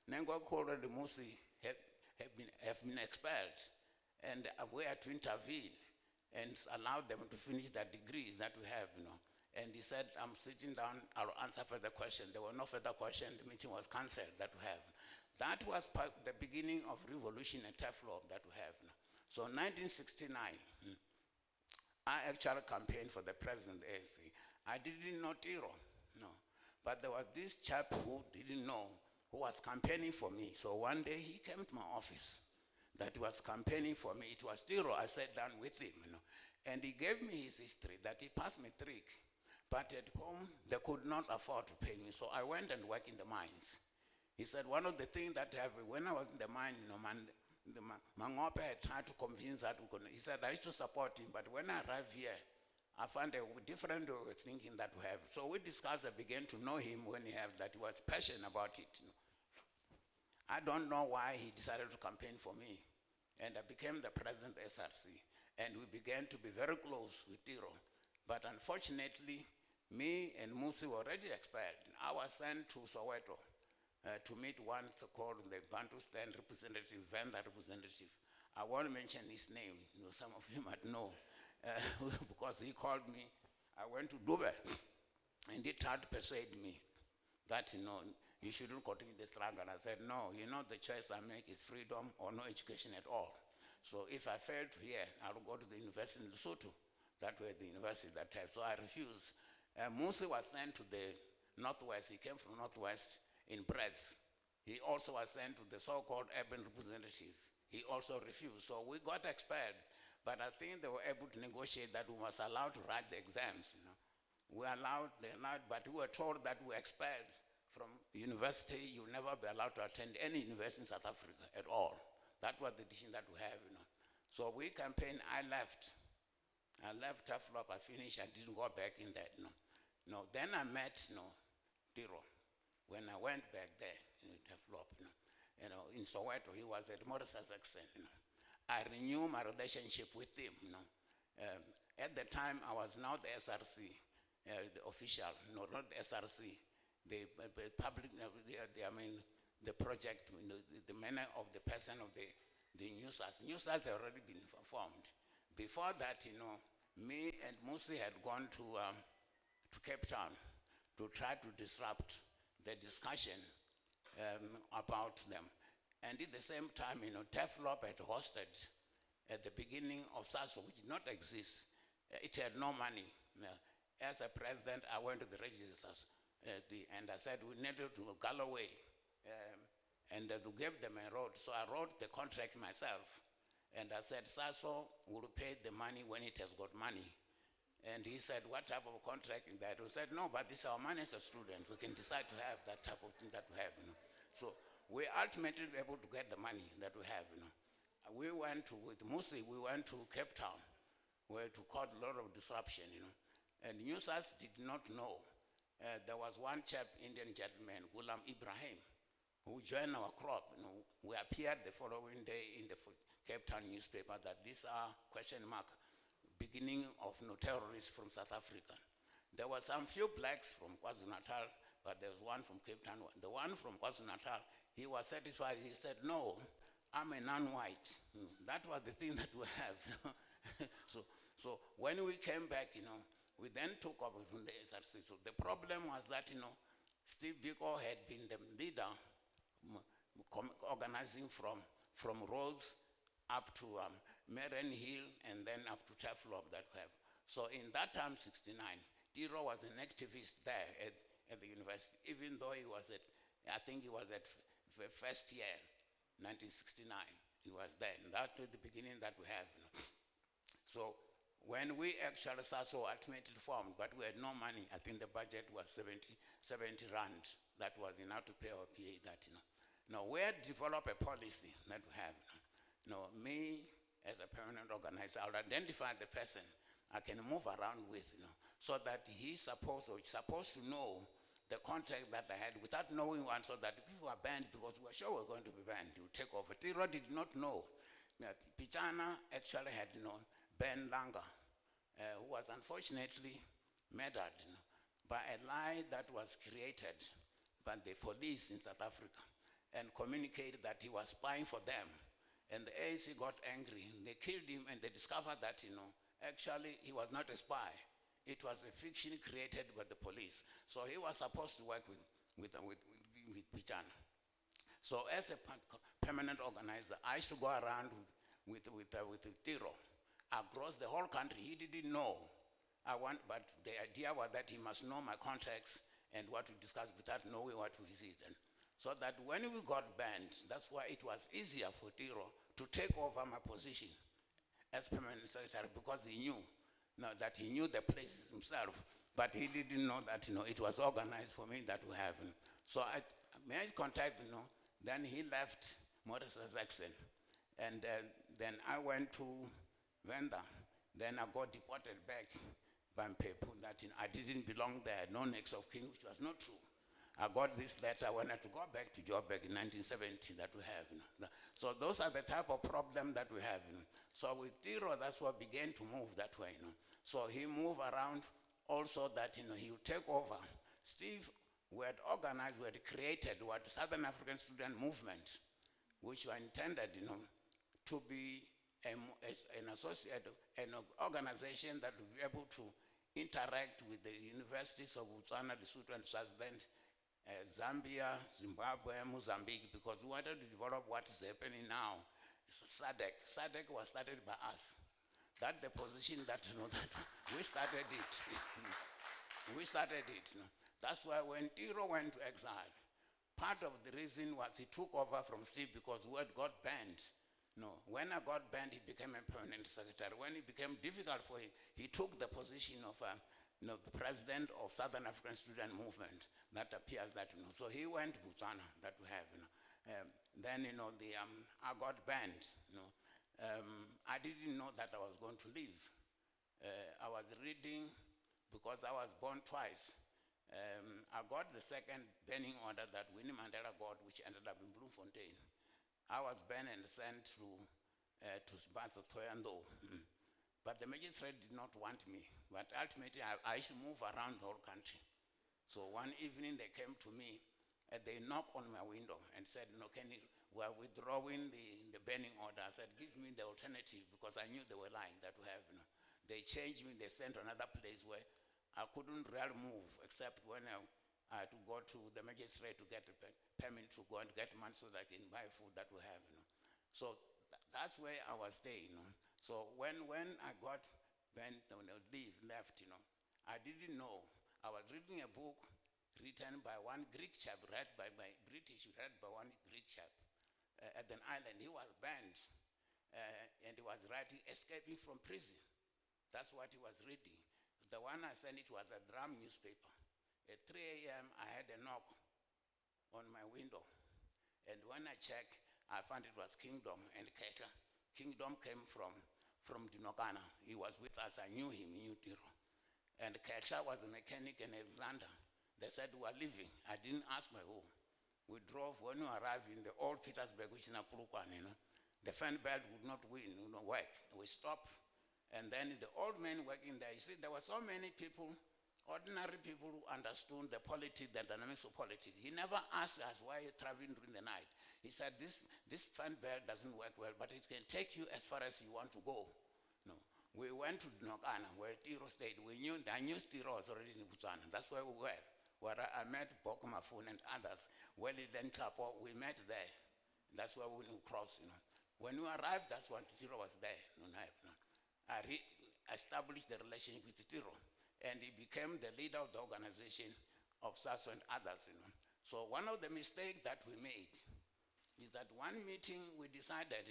Nengo Koro and Musi have been expelled, and we are to intervene and allow them to finish their degrees that we have, And he said, I'm sitting down, I'll answer further questions. There were no further questions, the meeting was cancelled that we have. That was the beginning of revolution at Teflon that we have. So 1969, I actually campaigned for the president of the ANC. I didn't know Tiro, no. But there was this chap who didn't know, who was campaigning for me. So one day he came to my office that he was campaigning for me. It was Tiro. I sat down with him, and he gave me his history that he passed matric. But at home, they could not afford to pay me. So I went and worked in the mines. He said, one of the things that when I was in the mine, Mangope had tried to convince that we could. He said, I used to support him, but when I arrived here, I found a different way of thinking that we have. So we discussed, I began to know him when he was passionate about it. I don't know why he decided to campaign for me. And I became the president of SRC. And we began to be very close with Tiro. But unfortunately, me and Musi were already expired. I was sent to Soweto to meet one called the Bantustan representative, Venda representative. I won't mention his name. Some of you might know. Because he called me. I went to Dubai. And he tried to persuade me that, you shouldn't continue the struggle. I said, no, the choice I make is freedom or no education at all. So if I fail here, I'll go to the university in Lesotho. That was the university that had. So I refused. Musi was sent to the Northwest. He came from Northwest in Brest. He also was sent to the so-called urban representative. He also refused. So we got expelled. But I think they were able to negotiate that we was allowed to write the exams. They allowed, but we were told that we were expelled from university. You'll never be allowed to attend any university in South Africa at all. That was the decision that we have. So we campaigned. I left Taflop. I finished. I didn't go back in that. Then I met Tiro. When I went back there in Taflop, in Soweto, he was at Morris's accent. I renewed my relationship with him. At the time, I was now the SRC, the official, not the SRC, the public, the project, the manner of the person of the NewSAS. NewSAS had already been formed. Before that, me and Musi had gone to Cape Town to try to disrupt the discussion about them. And at the same time, Teflop had hosted at the beginning of SASO, which did not exist. It had no money. As a president, I went to the registers and I said, we needed to Galloway and to give them a road. So I wrote the contract myself. And I said, SASO will pay the money when it has got money. And he said, what type of contract is that? We said, no, but this is our money as a student. We can decide to have that type of thing that we have. So we ultimately were able to get the money that we have, you know. We went to, with Musi, we went to Cape Town, where to cause a lot of disruption, you know. And users did not know. There was one chap, Indian gentleman, Ghulam Ibrahim, who joined our crop. You know, we appeared the following day in the Cape Town newspaper that these are question mark, beginning of terrorists from South Africa. There were some few blacks from KwaZulu-Natal, but there was one from Cape Town. The one from KwaZulu-Natal, he was satisfied. He said, no, I'm a non-white. That was the thing that we have. So when we came back, you know, we then took over from the SRC. So the problem was that, you know, Steve Biko had been the leader, organizing from Rose up to Meren Hill and then up to Taflop that we have. So in that time, 69, Tiro was an activist there at the university, even though he was at, I think he was at first year, 1969. He was there, and that was the beginning that we have. You know. So when we actually SASO ultimately formed, but we had no money. I think the budget was 70 rand. That was enough to pay our PA that, you know. Now, we had developed a policy that we have. You know, me as a permanent organizer, I'll identify the person I can move around with, you know, so that he's supposed to know the contract that I had without knowing one, so that if we were banned, because we were sure we were going to be banned, to take over. Tiro did not know that Pichana actually had, you know, Ben Langa, who was unfortunately murdered, you know, by a lie that was created by the police in South Africa, and communicated that he was spying for them. And the ANC got angry. They killed him, and they discovered that, you know, actually he was not a spy. It was a fiction created by the police. So he was supposed to work with Pichana. So as a permanent organizer, I used to go around with Tiro across the whole country. He didn't know. But the idea was that he must know my contacts and what we discussed without knowing what we see. So that when we got banned, that's why it was easier for Tiro to take over my position as permanent secretary, because he knew that he knew the places himself, but he didn't know that, you know, it was organized for me that we have. So I made contact, you know, then he left Morris Jackson, and then I went to Venda. Then I got deported back by people that, you know, I didn't belong there, no next of kin, which was not true. I got this letter when I had to go back to Joburg in 1970 that we have. You know. So those are the type of problem that we have. You know. So with Tiro, that's what began to move that way. You know. So he moved around also that, you know, he would take over. Steve, we had organized, we had created what Southern African Student Movement, which were intended, you know, to be an organization that would be able to interact with the universities of Botswana, Lesotho, and Swaziland, Zambia, Zimbabwe, Mozambique, because we wanted to develop what is happening now. SADC. SADC was started by us. That's the position that, you know, that we started it. We started it. You know. That's why when Tiro went to exile, part of the reason was he took over from Steve because we had got banned. No, when I got banned, he became a permanent secretary. When it became difficult for him, he took the position of you know, the president of Southern African Student Movement. That appears that, you know. So he went to Botswana, that we have, you know. Then, you know, I got banned, you know. I didn't know that I was going to leave. I was reading, because I was born twice. I got the second banning order that Winnie Mandela got, which ended up in Bloemfontein. I was banned and sent to Sbato Toyando. But the magistrate did not want me. But ultimately, I used to move around the whole country. So one evening, they came to me, and they knocked on my window and said, no, we are withdrawing the banning order. I said, give me the alternative, because I knew they were lying, that we have, you know. They changed me, they sent to another place where I couldn't really move, except when I had to go to the magistrate to get a permit to go and get money so that I can buy food that we have, you know. So that's where I was staying, you know. So when I got banned, when I left, you know, I didn't know. I was reading a book written by one Greek chap, read by one Greek chap at an island. He was banned, and he was writing, escaping from prison. That's what he was reading. The one I sent, it was a drum newspaper. At 3 a.m., I had a knock on my window. And when I check, I found it was Kingdom and Kesha. Kingdom came from Dinokana. He was with us. I knew him, he knew Tiro. And Kesha was a mechanic in Alexander. They said we are leaving. I didn't ask my who. We drove. When we arrived in the old Petersburg, which is in Apurukwan, the fan belt would not work. We stopped. And then the old man working there, you see, there were so many people, ordinary people who understood the politics, the dynamics of politics. He never asked us why you're traveling during the night. He said, this fan belt doesn't work well, but it can take you as far as you want to go. No. We went to Nokana, where Tiro stayed. I knew Tiro was already in Botswana. That's where we were. Where I met Bokumafun and others. Well, then Klapo, we met there. That's where we crossed, When we arrived, that's when Tiro was there. I established the relationship with Tiro, and he became the leader of the organization of SASO and others. So one of the mistakes that we made is that one meeting we decided,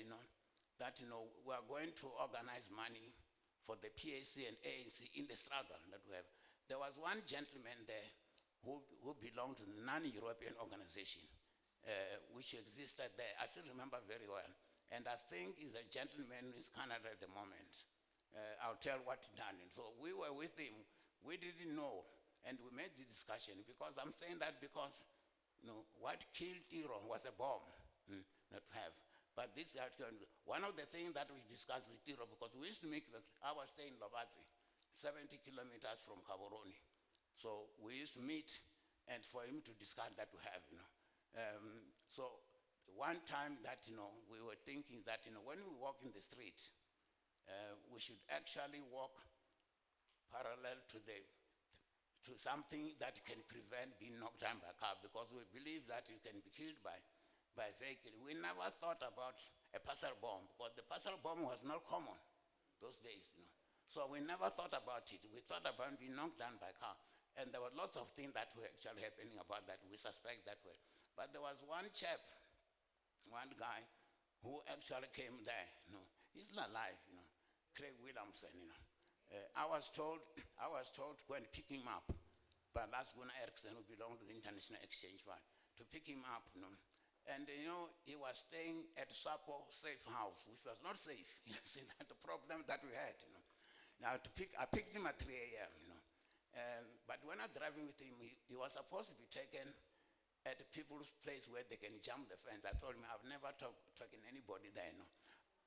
that we are going to organize money for the PAC and ANC in the struggle that we have. There was one gentleman there who belonged to the non-European organization, which existed there. I still remember very well. And I think he's a gentleman in Canada at the moment. I'll tell what he done. And so we were with him. We didn't know. And we made the discussion because I'm saying that because what killed Tiro was a bomb, not have. But this one of the things that we discussed with Tiro, because we used to make our stay in Lobatse, 70 kilometers from Gaborone. So we used to meet and for him to discuss that we have, So one time that, we were thinking that, when we walk in the street, we should actually walk parallel to something that can prevent being knocked down by a car, because we believe that you can be killed by vehicle. We never thought about a parcel bomb, because the parcel bomb was not common those days. So we never thought about it. We thought about being knocked down by a car. And there were lots of things that were actually happening about that. We suspect that way. But there was one chap, one guy, who actually came there. He's still alive, Craig Williamson, I was told to go and pick him up by Lars Gunnar Eriksson, who belonged to the International Exchange Fund, to pick him up, And he was staying at SAPO safe house, which was not safe. You see, that's the problem that we had, Now I picked him at 3 a.m., but when I'm driving with him, he was supposed to be taken at people's place where they can jump the fence. I told him I've never taken anybody there,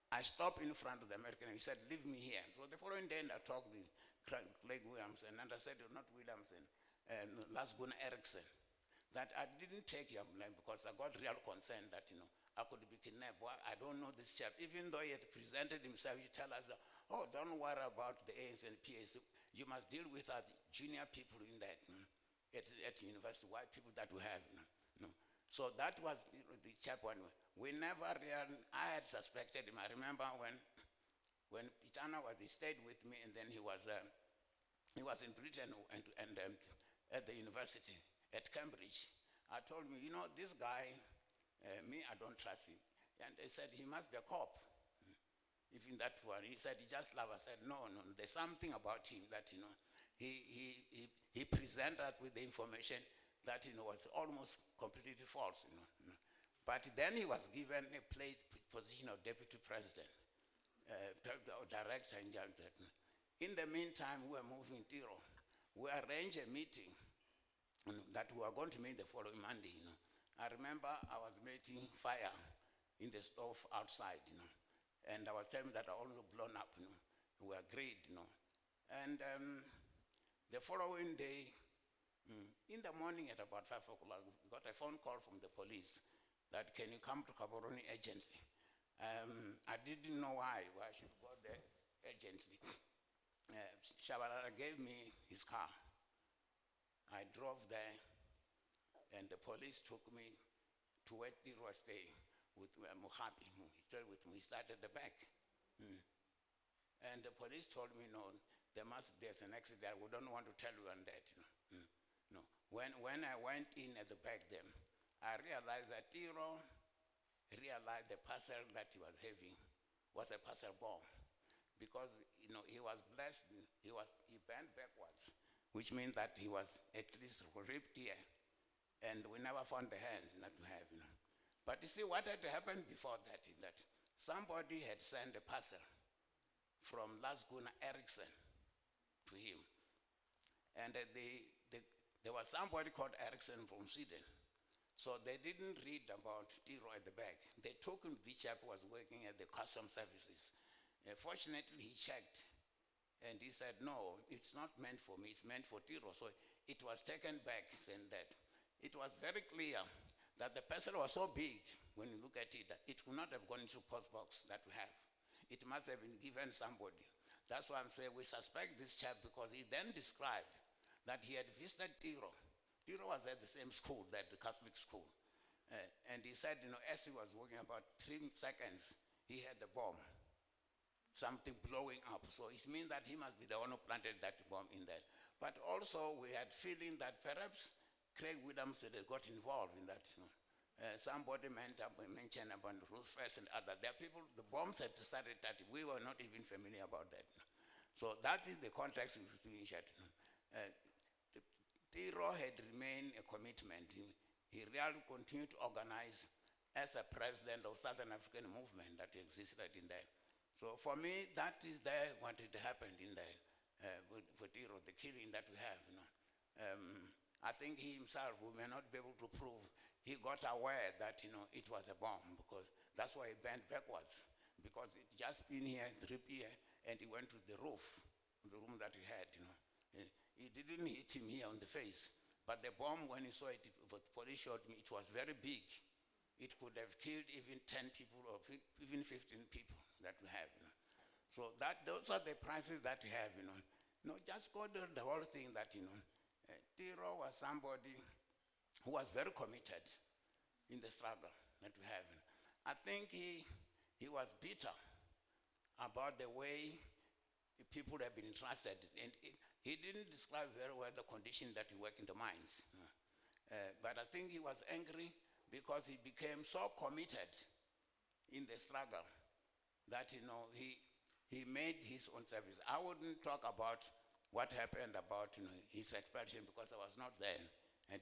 I stopped in front of the American, and he said, leave me here. So the following day, I talked to Craig Williamson, and I said, not Williamson, Lars Gunnar Eriksson, that I didn't take your name because I got real concern that, I could be kidnapped. Well, I don't know this chap. Even though he had presented himself, he tell us, oh, don't worry about the ANC and PAC. You must deal with our junior people in that, at university, white people that we have. So that was the chap one. We never really, I had suspected him. I remember when Pitana he stayed with me, and then he was in Britain and at the university at Cambridge. I told him, this guy, I don't trust him. And they said, he must be a cop. Even that one, he said, he just laughed. I said, no, there's something about him that, he presented us with the information that, was almost completely false, But then he was given a position of deputy president, director in Jaltet. In the meantime, we were moving Tiro. We arranged a meeting that we were going to meet the following Monday, I remember I was making fire in the stove outside, and I was telling him that I almost blown up, We agreed, And the following day, in the morning at about 5 o'clock, we got a phone call from the police that can you come to Gaborone urgently. I didn't know why I should go there urgently. Shabalala gave me his car. I drove there, and the police took me to where Tiro was staying with Muhapi. He stayed with me. He started at the back. And the police told me, no, there's an accident. We don't want to tell you on that. No. When I went in at the back then, I realized that Tiro realized the parcel that he was having was a parcel bomb. Because, he was blessed, he bent backwards, which means that he was at least ripped here. And we never found the hands that we have, But you see what had happened before that is that somebody had sent a parcel from Lasguna Ericsson to him. And there was somebody called Ericsson from Sweden. So they didn't read about Tiro at the back. They took him, the chap was working at the custom services. Fortunately, he checked. And he said, no, it's not meant for me, it's meant for Tiro. So it was taken back, saying that it was very clear that the parcel was so big, when you look at it, that it could not have gone into post box that we have. It must have been given somebody. That's why I'm saying we suspect this chap, because he then described that he had visited Tiro. Tiro was at the same school, that the Catholic school. And he said, as he was walking about 3 seconds, he had the bomb, something blowing up. So it means that he must be the one who planted that bomb in there. But also we had feeling that perhaps Craig Williamson had got involved in that. Somebody mentioned about Ruth First and other. There are people, the bombs had started that we were not even familiar about that. So that is the context in which Tiro had remained a commitment. He really continued to organize as a president of Southern African movement that existed in there. So for me, that is there what had happened in there with Tiro, the killing that we have. I think he himself, we may not be able to prove, he got aware that it was a bomb, because that's why he bent backwards, because it just been here, drip here, and he went to the roof, the room that he had. It didn't hit him here on the face, but the bomb, when he saw it, the police showed me, it was very big. It could have killed even 10 people or even 15 people that we have. So those are the prices that we have. Just go to the whole thing that Tiro was somebody who was very committed in the struggle that we have. I think he was bitter about the way people have been trusted, and he didn't describe very well the condition that he worked in the mines. But I think he was angry because he became so committed in the struggle that he made his own service. I wouldn't talk about what happened about his expulsion, because I was not there. And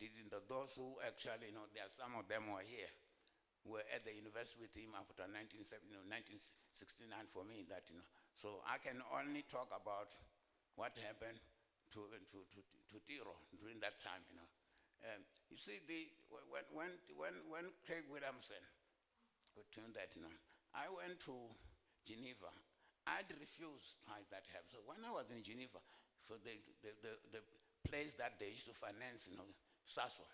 those who actually, there are some of them who are here, were at the university with him after 1969 for me. So I can only talk about what happened to Tiro during that time. You see, when Craig Williamson returned that, I went to Geneva. I'd refused that help. So when I was in Geneva, for the place that they used to finance, SASO,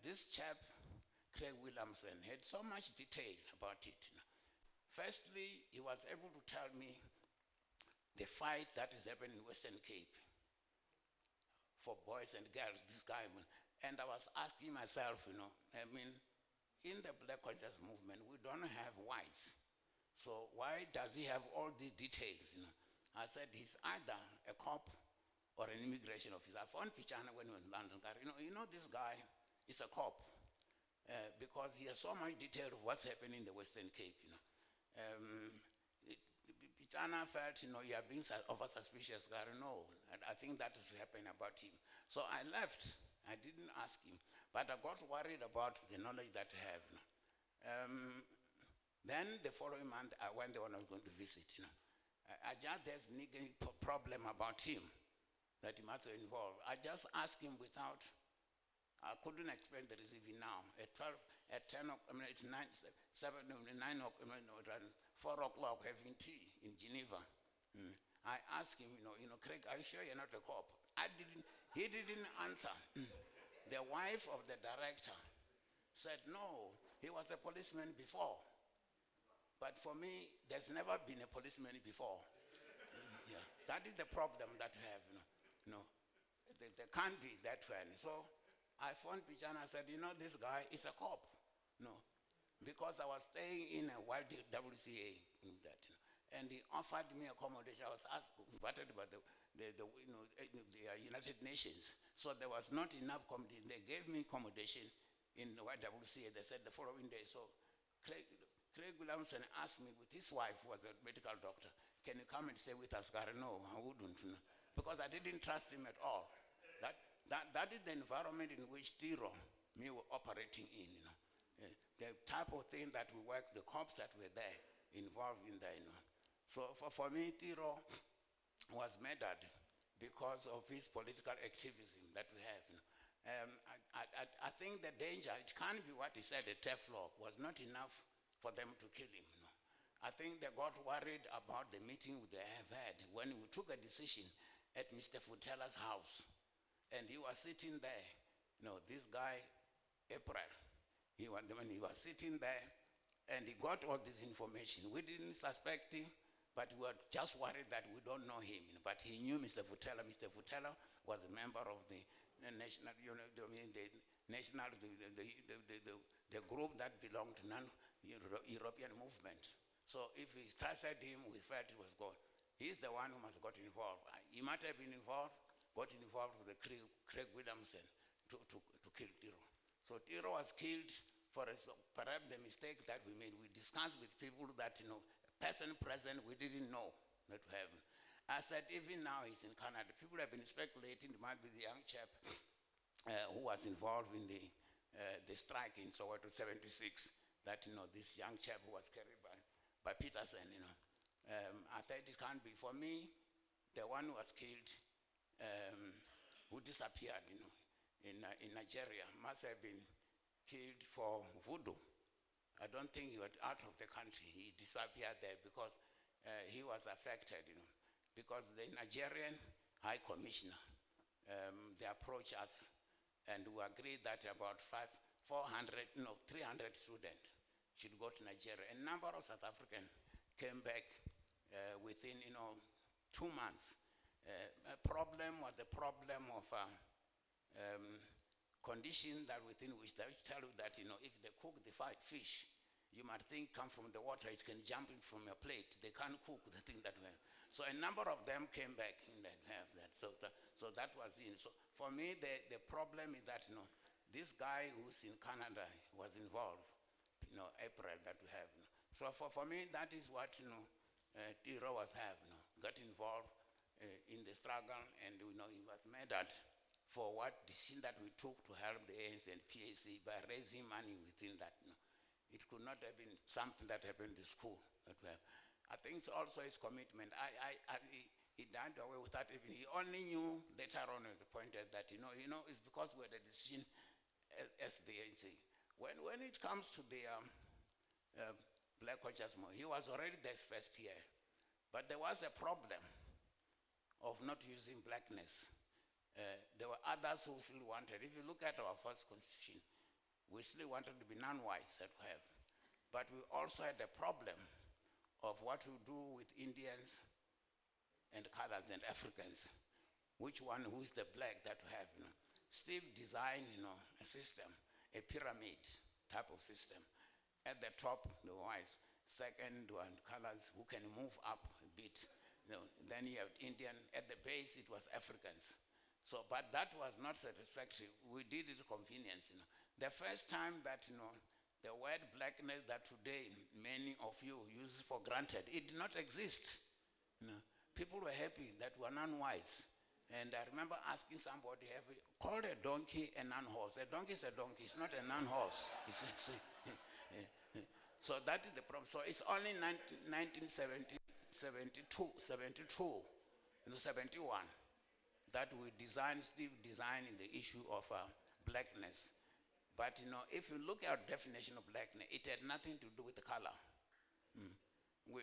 this chap, Craig Williamson, had so much detail about it. Firstly, he was able to tell me the fight that is happening in Western Cape for boys and girls, this guy. And I was asking myself, in the Black Conscious movement, we don't have whites. So why does he have all these details? I said, he's either a cop or an immigration officer. I found Pichana when we were in London. This guy is a cop because he has so much detail of what's happening in the Western Cape. Pichana felt, you are being over suspicious. No, I think that was happening about him. So I left. I didn't ask him, but I got worried about the knowledge that I have. Then the following month, I went there when I was going to visit. I just there's a problem about him that he must be involved. I just asked him without. I couldn't explain the receiving now. At 12, at 10 o'clock, at 9, 7, 9 o'clock, 4 o'clock, having tea in Geneva. I asked him, Craig, are you sure you're not a cop? He didn't answer. The wife of the director said, no, he was a policeman before. But for me, there's never been a policeman before. Yeah, that is the problem that we have. There can't be that way. So I phoned Pichana and said, this guy is a cop. No, because I was staying in a YWCA in that, and he offered me accommodation. I was invited by the United Nations, so there was not enough accommodation. They gave me accommodation in the YWCA. They said the following day. So Craig Williamson asked me with his wife, who was a medical doctor, can you come and stay with us? No, I wouldn't, because I didn't trust him at all. That is the environment in which Tiro me were operating in, the type of thing that we work, the cops that were there, involved in there, So for me, Tiro was murdered because of his political activism that we have. I think the danger, it can't be what he said, the Teflon was not enough for them to kill him. I think they got worried about the meeting they have had when we took a decision at Mr. Futela's house. And he was sitting there, this guy, April, when he was sitting there, and he got all this information. We didn't suspect him, but we were just worried that we don't know him. But he knew Mr. Futela. Mr. Futela was a member of the national, the group that belonged to non-European movement. So if we trusted him, we felt it was God. He's the one who must have got involved. He might have been involved, got involved with the Craig Williamson to kill Tiro. So Tiro was killed for perhaps the mistake that we made. We discussed with people that, person present, we didn't know that we have. I said, even now he's in Canada. People have been speculating it might be the young chap who was involved in the strike in Soweto 76, that, this young chap who was carried by Peterson, I thought it can't be. For me, the one who was killed, who disappeared, in Nigeria, must have been killed for voodoo. I don't think he was out of the country. He disappeared there because he was affected, because the Nigerian High Commissioner, they approached us and we agreed that about 300 students should go to Nigeria. A number of South Africans came back within, 2 months. A problem was the problem of condition that within which they tell you that, if they cook the fish, you might think come from the water, it can jump in from your plate. They can't cook the thing that way. So a number of them came back and have that. So that was in. So for me, the problem is that, this guy who's in Canada was involved, April that we have. So for me, that is what, Tiro was got involved in the struggle, and, he was murdered for what decision that we took to help the ANC and PAC by raising money within that. It could not have been something that happened in the school that we have. I think it's also his commitment. He died away without even, he only knew later on at the point that, it's because we had a decision as the ANC. When it comes to the Black Watchers, he was already there first year. But there was a problem of not using blackness. There were others who still wanted. If you look at our first constitution, we still wanted to be non-whites that we have. But we also had a problem of what we do with Indians and colors and Africans. Which one, who is the black that we have? Steve designed, a system, a pyramid type of system. At the top, the whites. Second one, colors who can move up a bit. Then you have Indian. At the base, it was Africans. So, but that was not satisfactory. We did it convenience. The first time that, the word blackness that today many of you use for granted, it did not exist. People were happy that we were non-whites. And I remember asking somebody, have we called a donkey a non-horse? A donkey is a donkey, it's not a non-horse. So that is the problem. So it's only 1970, 72, 71, that we Steve designed the issue of blackness. But if you look at definition of blackness, it had nothing to do with the color. We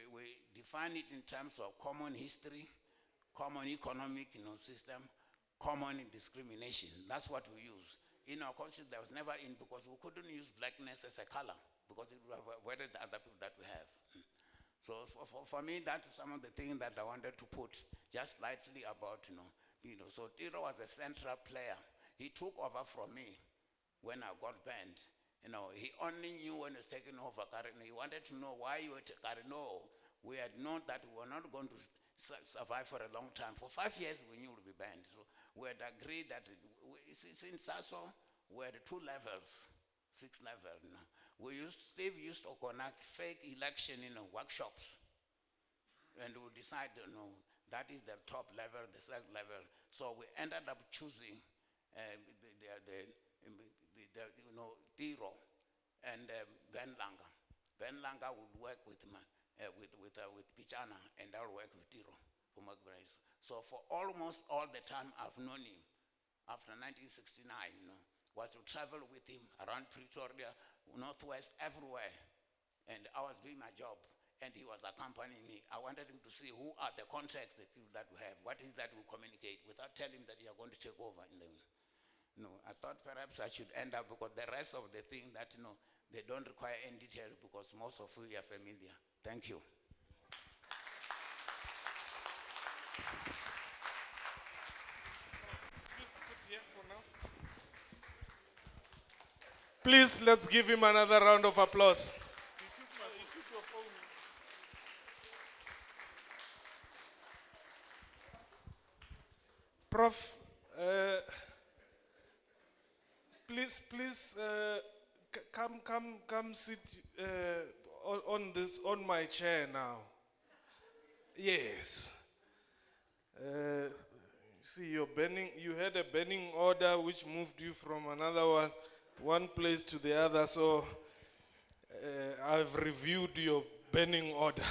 define it in terms of common history, common economic system, common discrimination. That's what we use. In our culture, there was never in, because we couldn't use blackness as a color, because it would have avoided the other people that we have. So for me, that's some of the things that I wanted to put just slightly about, So Tiro was a central player. He took over from me when I got banned. He only knew when he was taking over Karino. He wanted to know why you were Karino. We had known that we were not going to survive for a long time. For 5 years, we knew we would be banned. So we had agreed that since SASO, we had 2 levels, 6 levels. Steve used to conduct fake election workshops. And we decided, that is the top level, the second level. So we ended up choosing Tiro and Ben Langa. Ben Langa would work with Pichana, and I'll work with Tiro for Magbrace. So for almost all the time I've known him, after 1969, was to travel with him around Pretoria, Northwest, everywhere. And I was doing my job, and he was accompanying me. I wanted him to see who are the contacts, the people that we have, what is that we communicate, without telling him that you are going to take over in the. I thought perhaps I should end up, because the rest of the thing that, they don't require any detail, because most of you are familiar. Thank you.
Please sit here for now. Please, let's give him another round of applause. Prof, please, come sit on my chair now. Yes. See, you had a banning order which moved you from another one place to the other, so I've reviewed your banning order.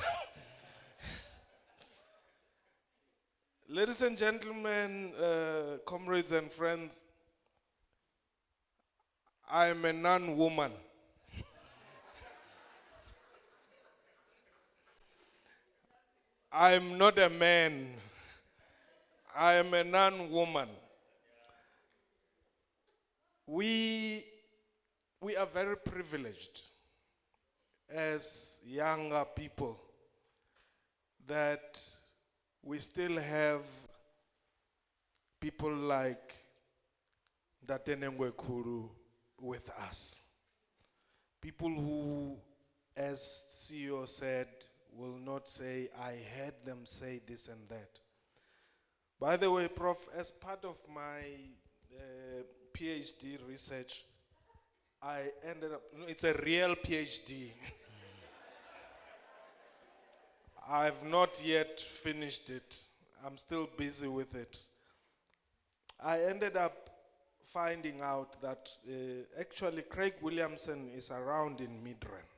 Ladies and gentlemen, comrades and friends, I am a non-woman. I am not a man. I am a non-woman. We are very privileged as younger people that we still have people like Datenengwe Kuru with us. People who, as CEO said, will not say, I heard them say this and that. By the way, Prof, as part of my PhD research, I ended up, it's a real PhD. I've not yet finished it. I'm still busy with it. I ended up finding out that actually Craig Williamson is around in Midrand.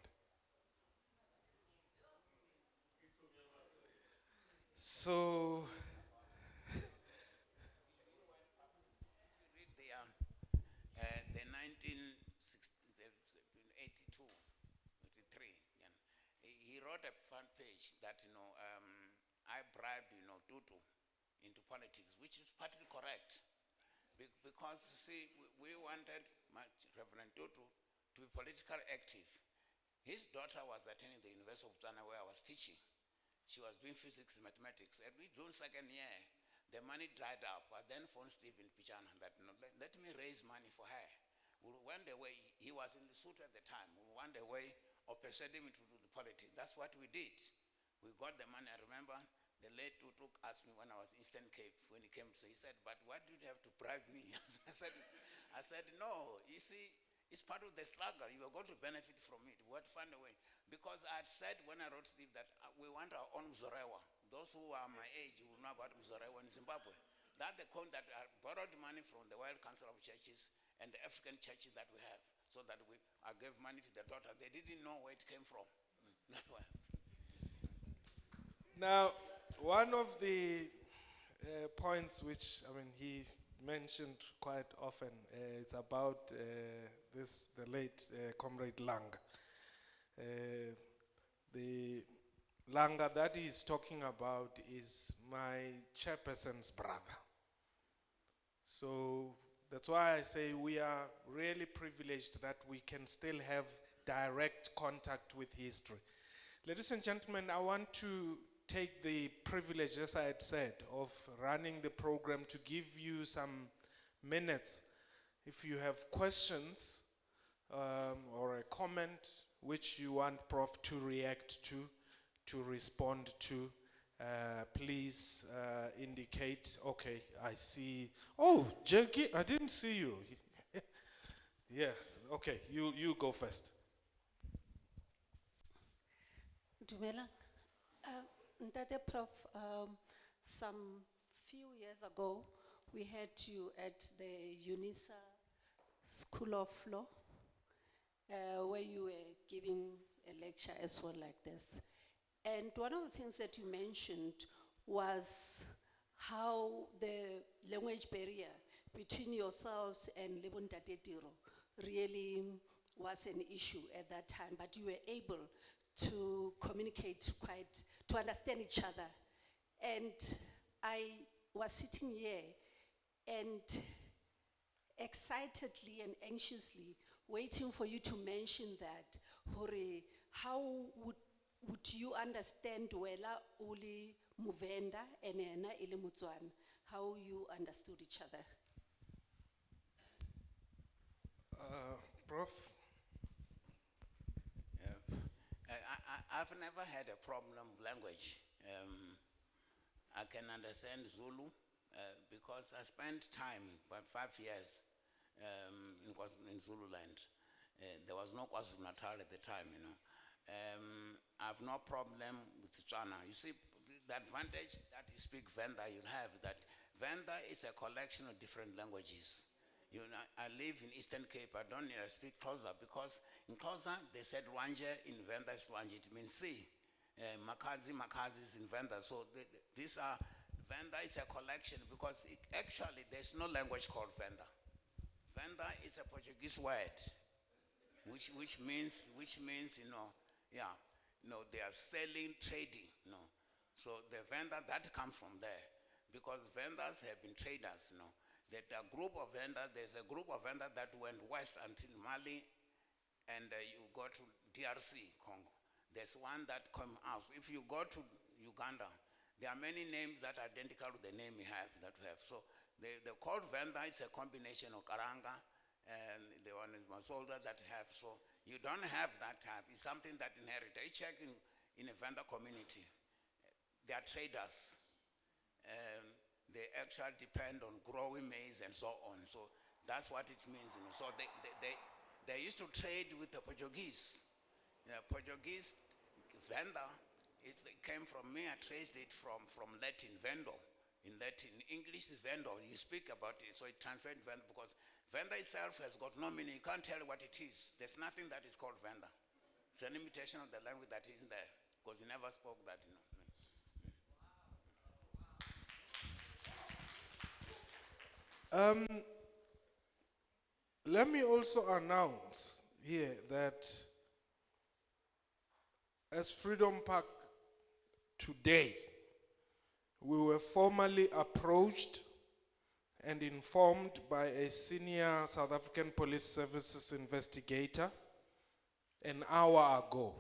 So,
The 1982, 83, he wrote a front page that, I bribed, Tutu into politics, which is partly correct. Because, see, we wanted Reverend Tutu to be politically active. His daughter was attending the University of Botswana where I was teaching. She was doing physics and mathematics. And we doing second year, the money dried up. I then phoned Stephen Pichana that, let me raise money for her. We went away. He was in the suit at the time. We went away or persuaded him to do the politics. That's what we did. We got the money. I remember the late Tutu asked me when I was in Eastern Cape, when he came, so he said, but why did you have to bribe me? I said, no, you see, it's part of the struggle. You are going to benefit from it. We had to find a way. Because I had said when I wrote Steve that we want our own Mzorewa. Those who are my age will know about Mzorewa in Zimbabwe. That's the count that I borrowed money from the World Council of Churches and the African churches that we have, so that I gave money to the daughter. They didn't know where it came from.
Now, one of the points which, he mentioned quite often, it's about the late Comrade Lang. The Langa that he's talking about is my chairperson's brother. So that's why I say we are really privileged that we can still have direct contact with history. Ladies and gentlemen, I want to take the privilege, as I had said, of running the program to give you some minutes. If you have questions or a comment which you want Prof to react to respond to, please indicate. Okay, I see. Oh, Jackie, I didn't see you. Yeah, okay, you go first.
Dumela. Ntate Prof, some few years ago, we had you at the UNISA School of Law, where you were giving a lecture as well like this. And one of the things that you mentioned was how the language barrier between yourselves and Onkgopotse Tiro really was an issue at that time, but you were able to communicate to understand each other. And I was sitting here and excitedly and anxiously waiting for you to mention that, Hore, how would you understand wela uli Muvenda and ena ile Motswana, how you understood each other?
Prof?
I've never had a problem with language. I can understand Zulu because I spent time, about 5 years, in Zululand. There was no KwaZulu-Natal at the time, you know. I have no problem with Tswana. You see, the advantage that you speak Venda, you have that Venda is a collection of different languages. You know, I live in Eastern Cape. I don't need to speak Xhosa because in Xhosa they said Wanje, in Venda is Wanje. It means sea. Makazi is in Venda. So these are, Venda is a collection because actually there's no language called Venda. Venda is a Portuguese word, which means you know, yeah, no, they are selling, trading, you know. So the vendor that comes from there, because vendors have been traders, you know. That a group of vendors, there's a group of vendors that went west until Mali, and you go to DRC, Congo. There's one that come out. If you go to Uganda, there are many names that are identical to the name you have, that we have. So the called vendor is a combination of Karanga and the one is Masolda that have. So you don't have that type. It's something that inherit. I check in a vendor community. They are traders. They actually depend on growing maize and so on. So that's what it means. You know. So they used to trade with the Portuguese. The Portuguese vendor, it came from me. I traced it from Latin, vendo. In Latin, English is vendor. You speak about it, so it translates vendor because vendor itself has got no meaning. You can't tell what it is. There's nothing that is called vendor. It's an imitation of the language that is there because he never spoke that, you know.
Let me also announce here that as Freedom Park today, we were formally approached and informed by a senior South African Police Services investigator an hour ago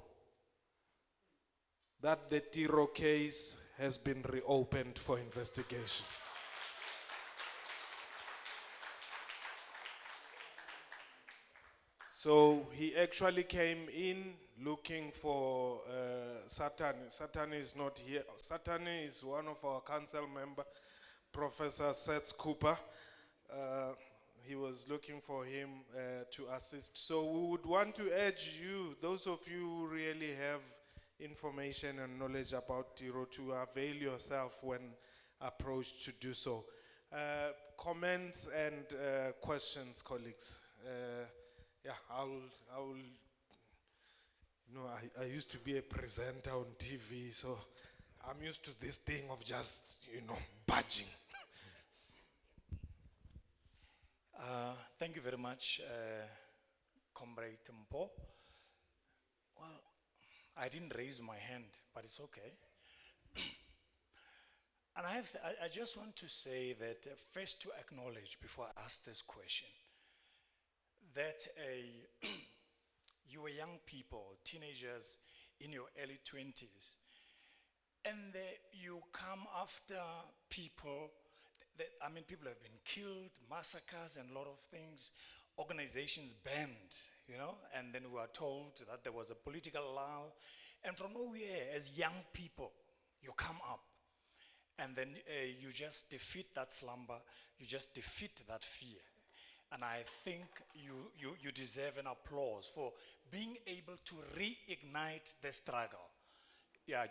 that the Tiro case has been reopened for investigation. So he actually came in looking for Satani. Satani is not here. Satani is one of our council member, Professor Seth Cooper. He was looking for him to assist. So we would want to urge you, those of you who really have information and knowledge about Tiro, to avail yourself when approached to do so. Comments and questions, colleagues. Yeah, I used to be a presenter on TV, so I'm used to this thing of just, budging.
Thank you very much, Comrade Mpo. Well, I didn't raise my hand, but it's okay. And I just want to say that first to acknowledge, before I ask this question, that you were young people, teenagers in your early 20s, and you come after people, people have been killed, massacres and a lot of things, organizations banned, and then we were told that there was a political law, and from nowhere, as young people, you come up, and then you just defeat that slumber, you just defeat that fear. And I think you deserve an applause for being able to reignite the struggle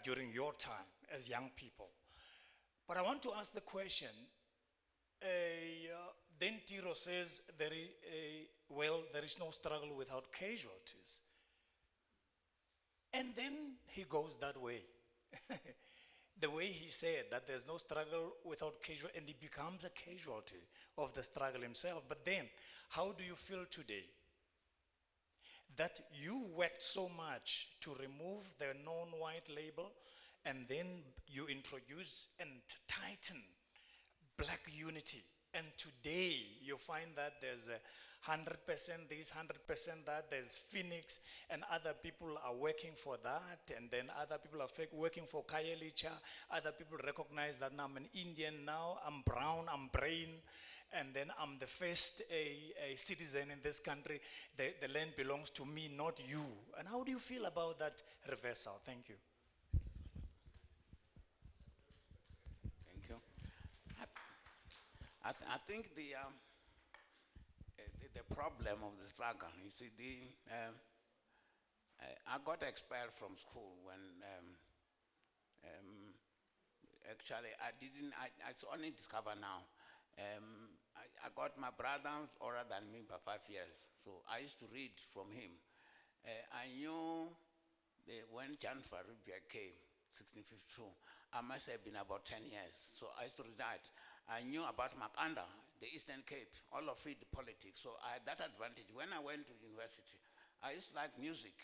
during your time as young people. But I want to ask the question, then Tiro Tiro says there is no struggle without casualties. And then he goes that way. The way he said that there's no struggle without casualty, and he becomes a casualty of the struggle himself. But then, how do you feel today? That you worked so much to remove the non-white label, and then you introduce and tighten black unity. And today you find that there's 100% this, 100% that, there's Phoenix, and other people are working for that, and then other people are working for Kayelicha. Other people recognize that now I'm an Indian now, I'm brown, I'm brain, and then I'm the first a citizen in this country. The land belongs to me, not you. And how do you feel about that reversal? Thank you.
Thank you. I think the problem of the struggle, you see, I got expelled from school when actually I only discover now. I got my brothers older than me by 5 years, so I used to read from him. I knew when John Farubia came, 1652, I must have been about 10 years, so I used to reside. I knew about Makanda, the Eastern Cape, all of it, the politics, so I had that advantage. When I went to university, I used to like music.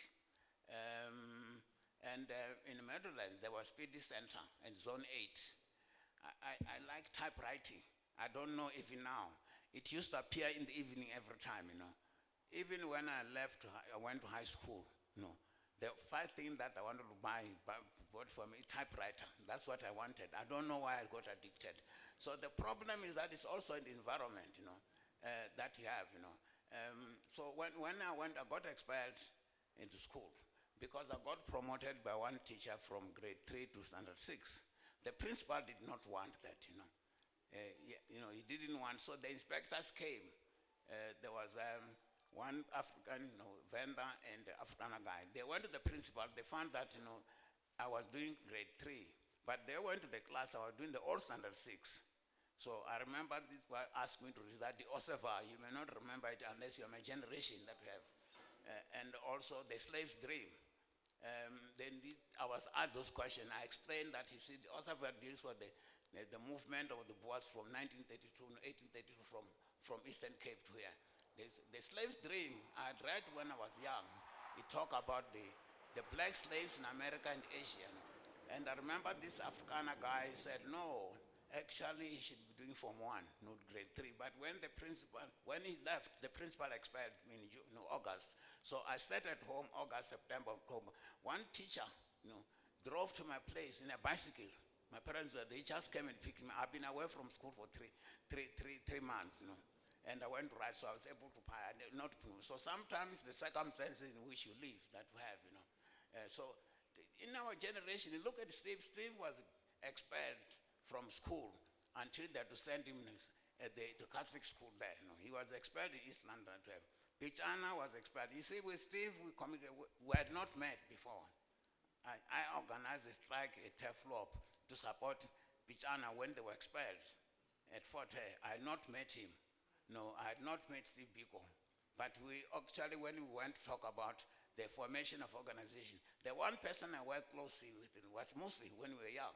And in the Meadowlands, there was Speedy Center and Zone 8. I like typewriting. I don't know even now. It used to appear in the evening every time, you know. Even when I left, I went to high school, you know. The 5 things that I wanted to buy bought for me, typewriter. That's what I wanted. I don't know why I got addicted. So the problem is that it's also in the environment, you know, that you have, you know. So when I went, I got expelled into school because I got promoted by one teacher from grade 3 to standard 6. The principal did not want that, you know. He didn't want, so the inspectors came. There was one African vendor and the Afrikaner guy. They went to the principal, they found that, you know, I was doing grade 3, but they went to the class, I was doing the old standard 6. So I remember this guy asked me to recite the Oseva. You may not remember it unless you're my generation that we have. And also the slave's dream. I was asked those questions. I explained that, you see, the Oseva deals with the movement of the Boers from 1932 to 1832 from Eastern Cape to here. The slave's dream, I had read when I was young. It talked about the black slaves in America and Asia. And I remember this Afrikaner guy said, no, actually he should be doing Form 1, not grade 3. But when he left, the principal expelled me in August. So I sat at home August, September, October. One teacher, drove to my place in a bicycle. My parents they just came and picked me. I've been away from school for three months, and I went to write, so I was able to not to. So sometimes the circumstances in which you live that we have, so in our generation, you look at Steve. Steve was expelled from school until they had to send him to Catholic school there. He was expelled in East London. Pichana was expelled. You see, with Steve, we had not met before. I organized a strike at Teflop to support Pichana when they were expelled at Fort Hare. I had not met him. No, I had not met Steve Biko. But we actually, when we went to talk about the formation of organization, the one person I worked closely with was Musi when we were young.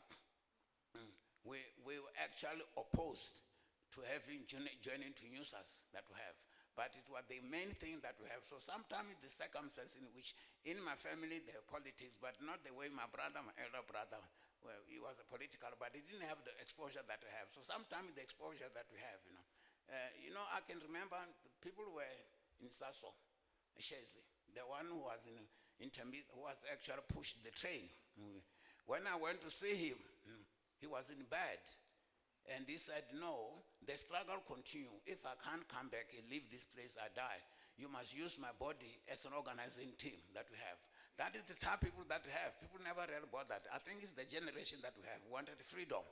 We were actually opposed to having joining to NUSAS that we have. But it was the main thing that we have. So sometimes the circumstances in which, in my family, there are politics, but not the way my brother, my elder brother, well, he was a political, but he didn't have the exposure that we have. So sometimes the exposure that we have, I can remember people were in SASO, Shezi, the one who was who was actually pushed the train. When I went to see him, he was in bed. And he said, no, the struggle continues. If I can't come back and leave this place, I die. You must use my body as an organizing team that we have. That is the type of people that we have. People never read about that. I think it's the generation that we have. We wanted freedom.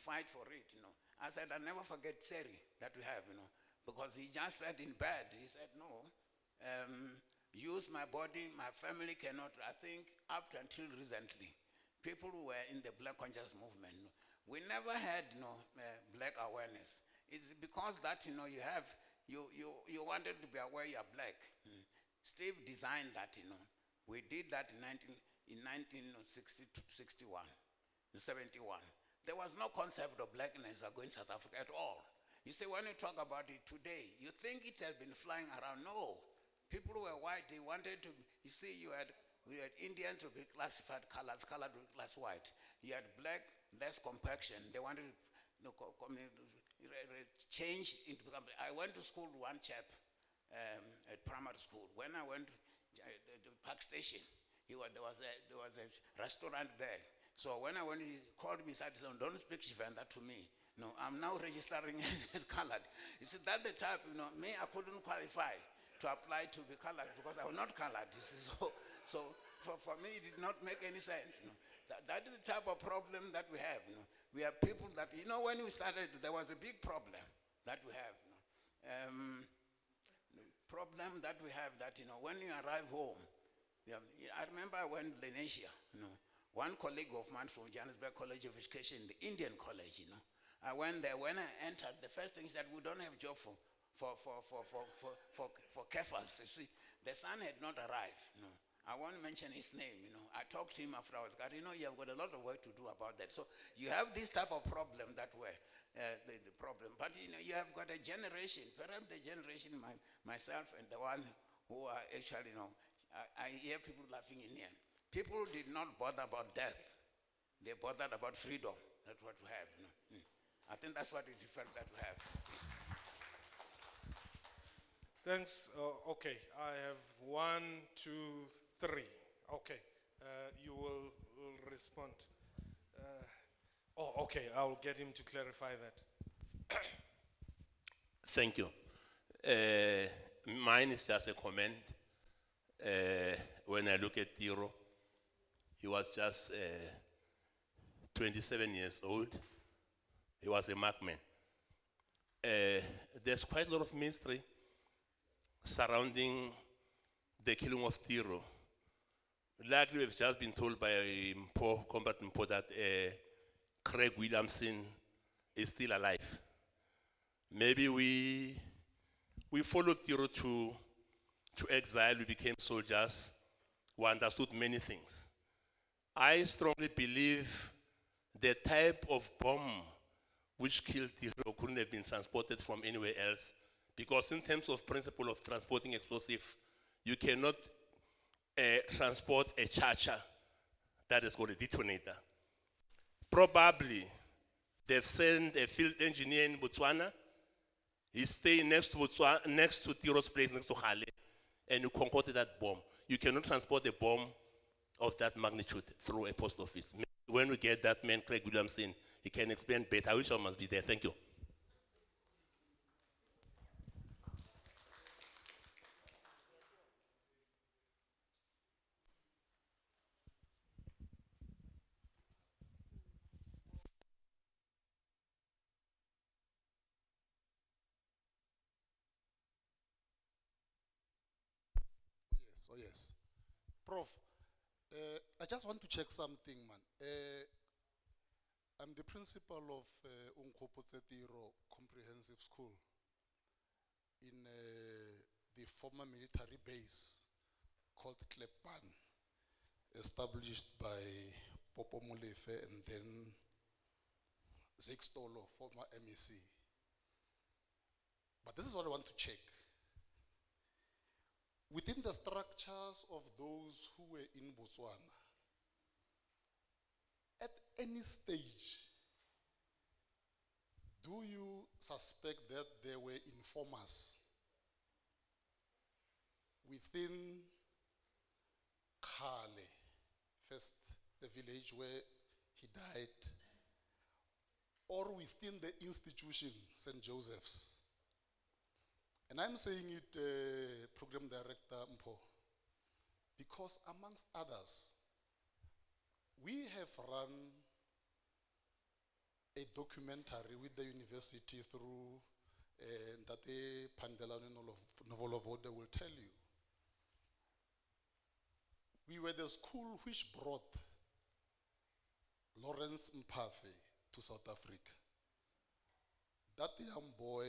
Fight for it. I said, I'll never forget Seri that we have, because he just said in bed, he said, no, use my body, my family cannot. I think up until recently, people who were in the Black Conscious movement, we never had black awareness. It's because that, you know, you wanted to be aware you're black. Steve designed that, you know. We did that in 1960 to 61, 71. There was no concept of blackness going South Africa at all. You see, when you talk about it today, you think it has been flying around. No. People who were white, they wanted to, you see, we had Indians to be classified colors, colored to be class white. You had black, less complexion. They wanted to, you know, change into become. I went to school with one chap at primary school. When I went to the Park Station, there was a restaurant there. So when I went, he called me, said, "Don't speak Shivenda to me. No, I'm now registering as colored." You see, that's the type, you know, me, I couldn't qualify to apply to be colored because I was not colored. You see, so for me, it did not make any sense. You know. That is the type of problem that we have. You know. We have people that, you know, when we started, there was a big problem that we have. You know. The problem that we have that, you know, when you arrive home, I remember I went to Indonesia, you know, one colleague of mine from Johannesburg College of Education, the Indian college, you know. I went there. When I entered, the first thing is that we don't have job for kefas. You see, the son had not arrived. You know. I won't mention his name. You know, I talked to him after I was got. You know, you have got a lot of work to do about that. So you have this type of problem that way, the problem. But you know, you have got a generation, perhaps the generation myself and the one who are actually, you know, I hear people laughing in here. People did not bother about death. They bothered about freedom. That's what we have. You know. I think that's what it felt that we have.
Thanks. Okay, I have 1, 2, 3. Okay, you will respond. Okay, I'll get him to clarify that.
Thank you. Mine is just a comment. When I look at Tiro, he was just 27 years old. He was a markman. There's quite a lot of mystery surrounding the killing of Tiro. Likely we've just been told by Combatant Mpo that Craig Williamson is still alive. Maybe we followed Tiro to exile, we became soldiers, we understood many things. I strongly believe the type of bomb which killed Tiro couldn't have been transported from anywhere else, because in terms of principle of transporting explosive, you cannot transport a charger that has got a detonator. Probably they've sent a field engineer in Botswana. He's staying next to Tiro's place, next to Hale, and you concocted that bomb. You cannot transport a bomb of that magnitude through a post office. When we get that man, Craig Williamson, he can explain better. I wish I must be there. Thank you.
Oh yes. Prof, I just want to check something, man. I'm the principal of Onkgopotse Tiro Comprehensive School in the former military base called Klepan, established by Popo Molefe and then Zekstolo, former MEC. But this is what I want to check. Within the structures of those who were in Botswana, at any stage, do you suspect that there were informers within Khale, first the village where he died, or within the institution, St. Joseph's? And I'm saying it, Program Director Mpo, because amongst others, we have run a documentary with the university through Ntate Pandelane Novolovode will tell you. We were the school which brought Lawrence Mphafe to South Africa. that young boy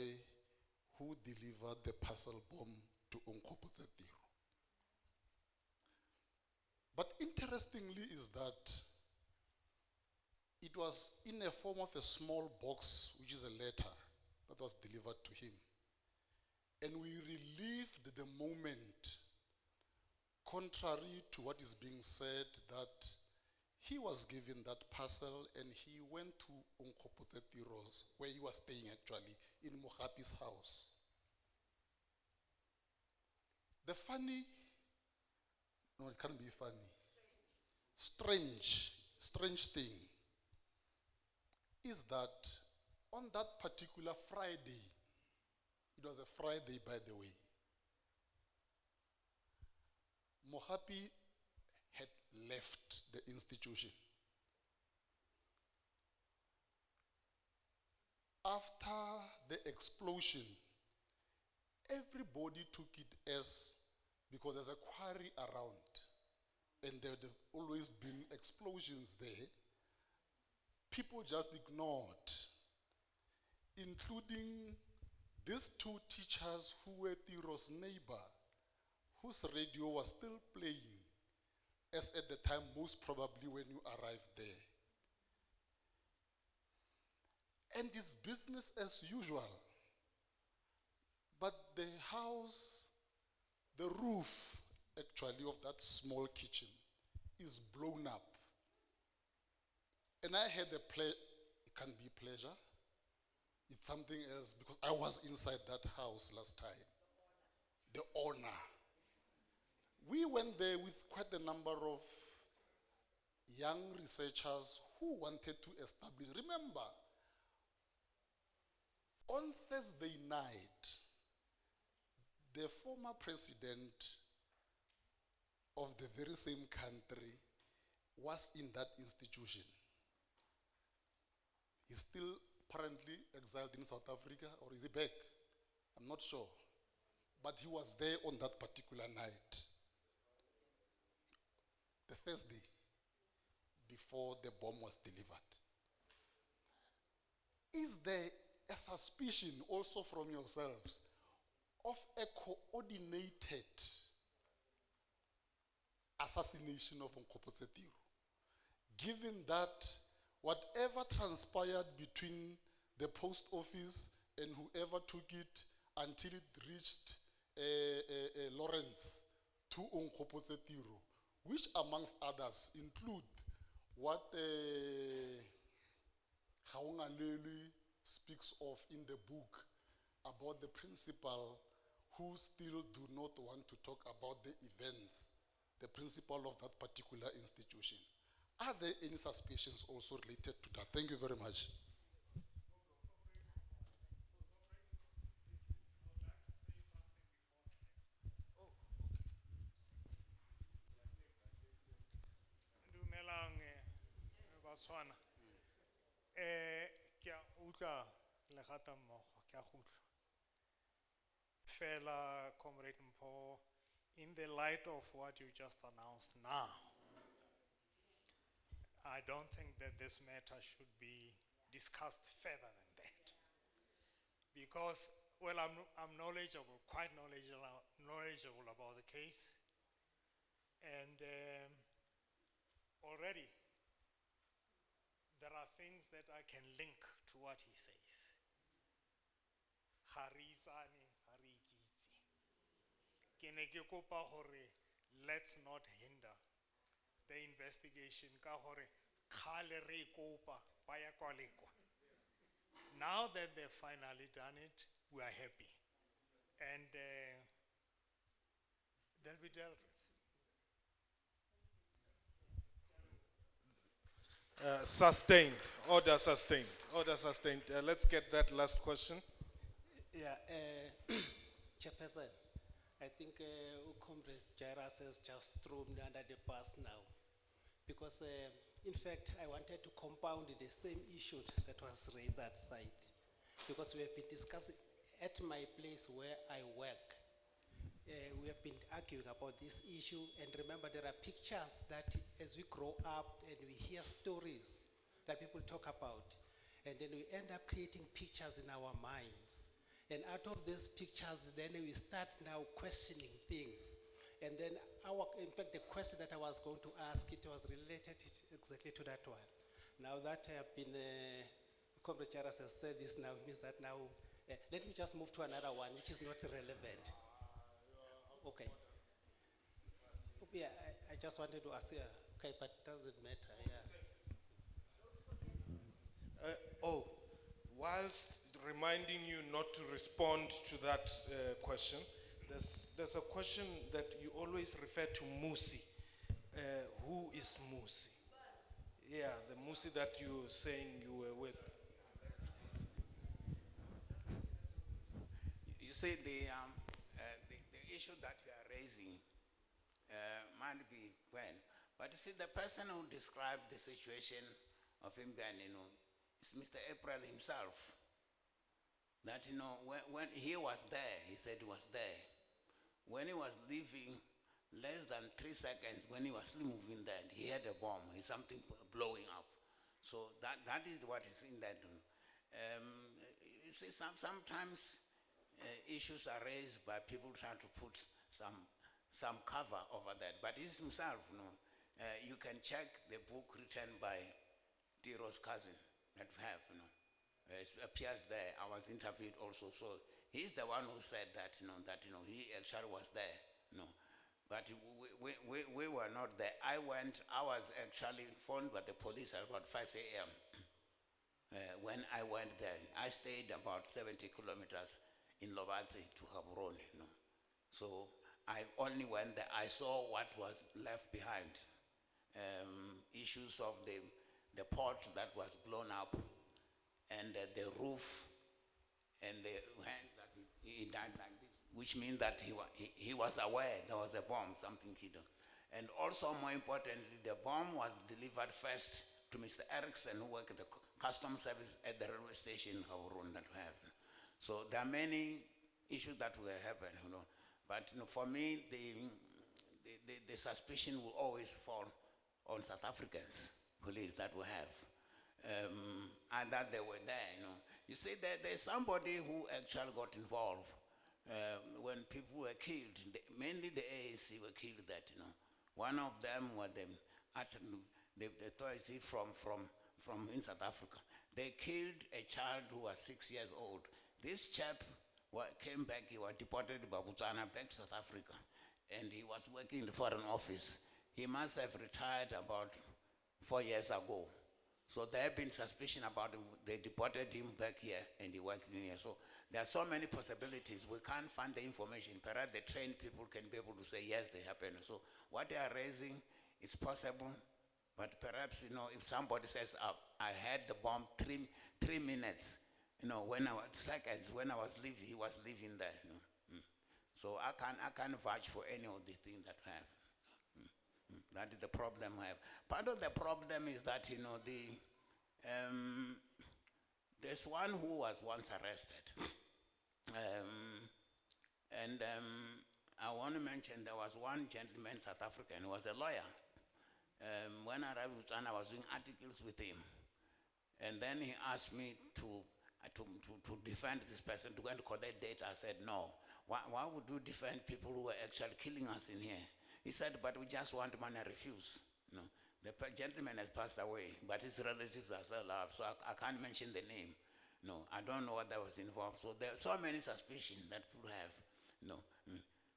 who delivered the parcel bomb to Onkgopotse Tiro. But interestingly is that it was in a form of a small box, which is a letter that was delivered to him. And we relived the moment, contrary to what is being said, that he was given that parcel and he went to Onkgopotse Tiro's, where he was staying actually, in Mogapi's house. The funny, no, it can't be funny, strange thing is that on that particular Friday, it was a Friday by the way, Mogapi had left the institution. After the explosion, everybody took it as, because there's a quarry around, and there have always been explosions there, people just ignored, including these two teachers who were Tiro's neighbor, whose radio was still playing, as at the time, most probably when you arrived there. And it's business as usual. But the house, the roof, actually, of that small kitchen is blown up. And I had a it can be pleasure. It's something else, because I was inside that house last time. The owner. We went there with quite a number of young researchers who wanted to establish. Remember, on Thursday night, the former president of the very same country was in that institution. He's still apparently exiled in South Africa, or is he back? I'm not sure. But he was there on that particular night, the Thursday, before the bomb was delivered. Is there a suspicion also from yourselves of a coordinated assassination of Onkgopotse Tiro, given that whatever transpired between the post office and whoever took it until it reached Lawrence to Onkgopotse Tiro, which amongst others include what Gaborone speaks of in the book about the principal who still do not want to talk about the events, the principal of that particular institution. Are there any suspicions also related to that? Thank you very much.
Dumelang Botswana. Ke a utlwa le gata mmogo, ke a go utlwa. Fela Comrade Mpho, in the light of what you just announced now, I don't think that this matter should be discussed further than that. Because, well, I'm knowledgeable, quite knowledgeable about the case. And already, there are things that I can link to what he says. Harizani, harikitsi. Kene ke kopa hore, let's not hinder the investigation. Ka hore, khale re kopa, baya kwa le kwa. Now that they've finally done it, we are happy. And they'll be dealt with.
Sustained. Order sustained. Order sustained. Let's get that last question.
Yeah, Chairperson, I think Comrade Jairus has just thrown me under the bus now. Because, in fact, I wanted to compound the same issue that was raised at site. Because we have been discussing at my place where I work. We have been arguing about this issue, and remember there are pictures that as we grow up and we hear stories that people talk about, and then we end up creating pictures in our minds. And out of these pictures, then we start now questioning things. And then in fact, the question that I was going to ask, it was related exactly to that one. Now that I have been, Comrade Jaras has said this now, means that now, let me just move to another one, which is not relevant. Okay. Yeah, I just wanted to ask, okay, but doesn't matter, yeah.
Whilst reminding you not to respond to that question, there's a question that you always refer to Musi. Who is Musi? Yeah, the Musi that you're saying you were with.
You see, the issue that you are raising might be when, but you see, the person who described the situation of him being, is Mr. April himself. That, when he was there, he said he was there. When he was leaving, less than 3 seconds, when he was still moving there, he had a bomb, something blowing up. So that is what is in that. You see, sometimes issues are raised by people trying to put some cover over that. But he's himself, you can check the book written by Tiro's cousin that we have, it appears there. I was interviewed also, so he's the one who said that, he actually was there, But we were not there. I was actually phoned by the police at about 5 a.m. When I went there. I stayed about 70 kilometers in Lobatse to Gaborone, So I only went there. I saw what was left behind. Issues of the pot that was blown up, and the roof, and the hands that he died like this, which means that he was aware there was a bomb, something hidden. And also, more importantly, the bomb was delivered first to Mr. Erickson, who worked at the customs service at the railway station in Gaborone that we have. So there are many issues that will happen, But for me, the suspicion will always fall on South Africans, police that we have. And that they were there, You see, there's somebody who actually got involved when people were killed. Mainly the ANC were killed that, One of them was the authority from in South Africa. They killed a child who was 6 years old. This chap came back, he was deported by Botswana back to South Africa. And he was working in the Foreign Office. He must have retired about 4 years ago. So there have been suspicion about him. They deported him back here and he works in here. So there are so many possibilities. We can't find the information. Perhaps the trained people can be able to say, yes, they happen. So what they are raising is possible. But perhaps, if somebody says, I had the bomb 3 minutes, when I was seconds, when I was leaving, he was leaving there. So I can't vouch for any of the things that I have. That is the problem I have. Part of the problem is that, there's one who was once arrested. I want to mention there was one gentleman, South African, who was a lawyer. When I arrived in Botswana, I was doing articles with him. And then he asked me to defend this person, to go and collect data. I said, no. Why would you defend people who are actually killing us in here? He said, but we just want money. I refuse. The gentleman has passed away, but his relatives are still alive, so I can't mention the name. I don't know what that was involved. So there are so many suspicions that people have.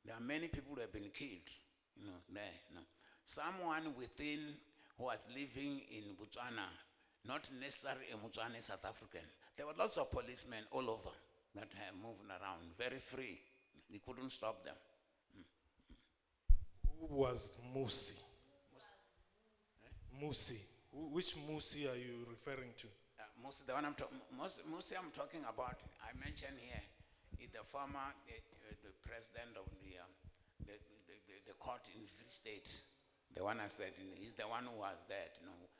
There are many people who have been killed. Someone within who was living in Botswana, not necessarily a Botswana South African. There were lots of policemen all over that have moving around, very free. They couldn't stop them.
Who was Musi? Musi. Which Musi are you referring to?
Musi, the one Musi I'm talking about, I mentioned here, is the former the president of the court in Free State. The one I said, he's the one who was there.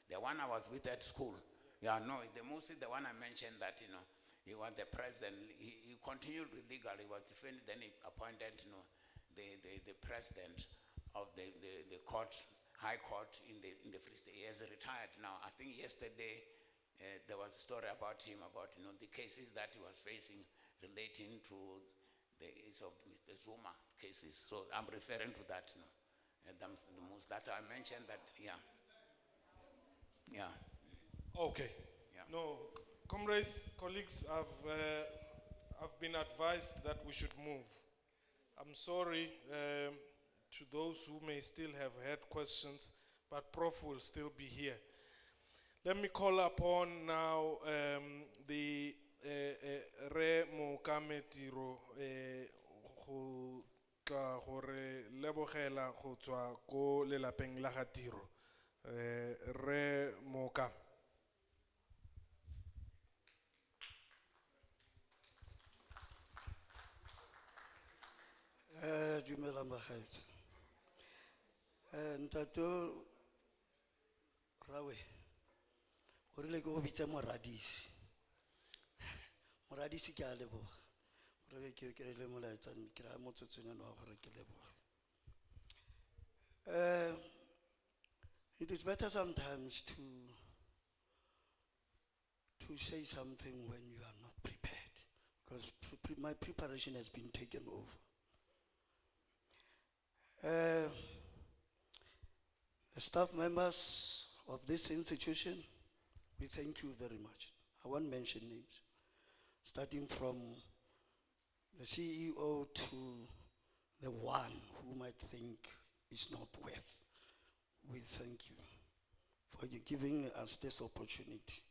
The one I was with at school. Yeah, no, the Musi, the one I mentioned that, he was the president. He continued legal. He was defended. Then he appointed, the president of the court, High Court in the Free State. He has retired now. I think yesterday there was a story about him, about the cases that he was facing relating to the case of Mr. Zuma cases. So I'm referring to that. The most that I mentioned that, yeah.
Okay.
Yeah.
No, comrades, colleagues, I've been advised that we should move. I'm sorry to those who may still have had questions, but Prof will still be here. Let me call upon now the Re Onkgopotse Tiro go tla gore lebogela go tswa ko lelapeng la ga Tiro. Re Onkgopotse.
Dumelang bagaetsho. Ntate Rawe, o rile ke go bitsa moradisi. Moradisi ke a leboga. Gore ke re le molaetsa ke ra motsotsonyana wa gore ke leboga. It is better sometimes to say something when you are not prepared, because my preparation has been taken over. The staff members of this institution, we thank you very much. I won't mention names, starting from the CEO to the one who might think is not worth. We thank you for you giving us this opportunity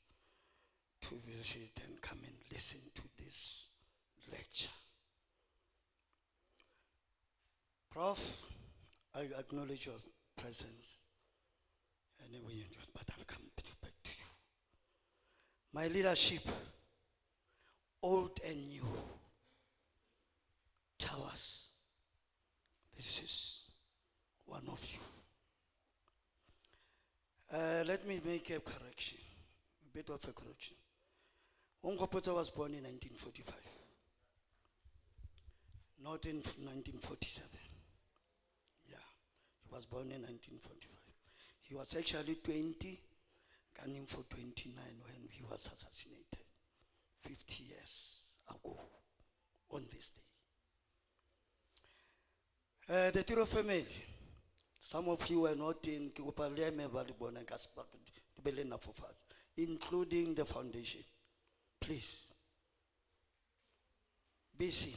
to visit and come and listen to this lecture. Prof, I acknowledge your presence. Anyway, you enjoyed, but I'll come back to you. My leadership, old and new, tell us this is one of you. Let me make a correction, a bit of a correction. Onkgopotse was born in 1945, not in 1947. Yeah, he was born in 1945. He was actually 20, gunning for 29 when he was assassinated 50 years ago on this day. The Tiro family, some of you were not in including the foundation. Please, be seen.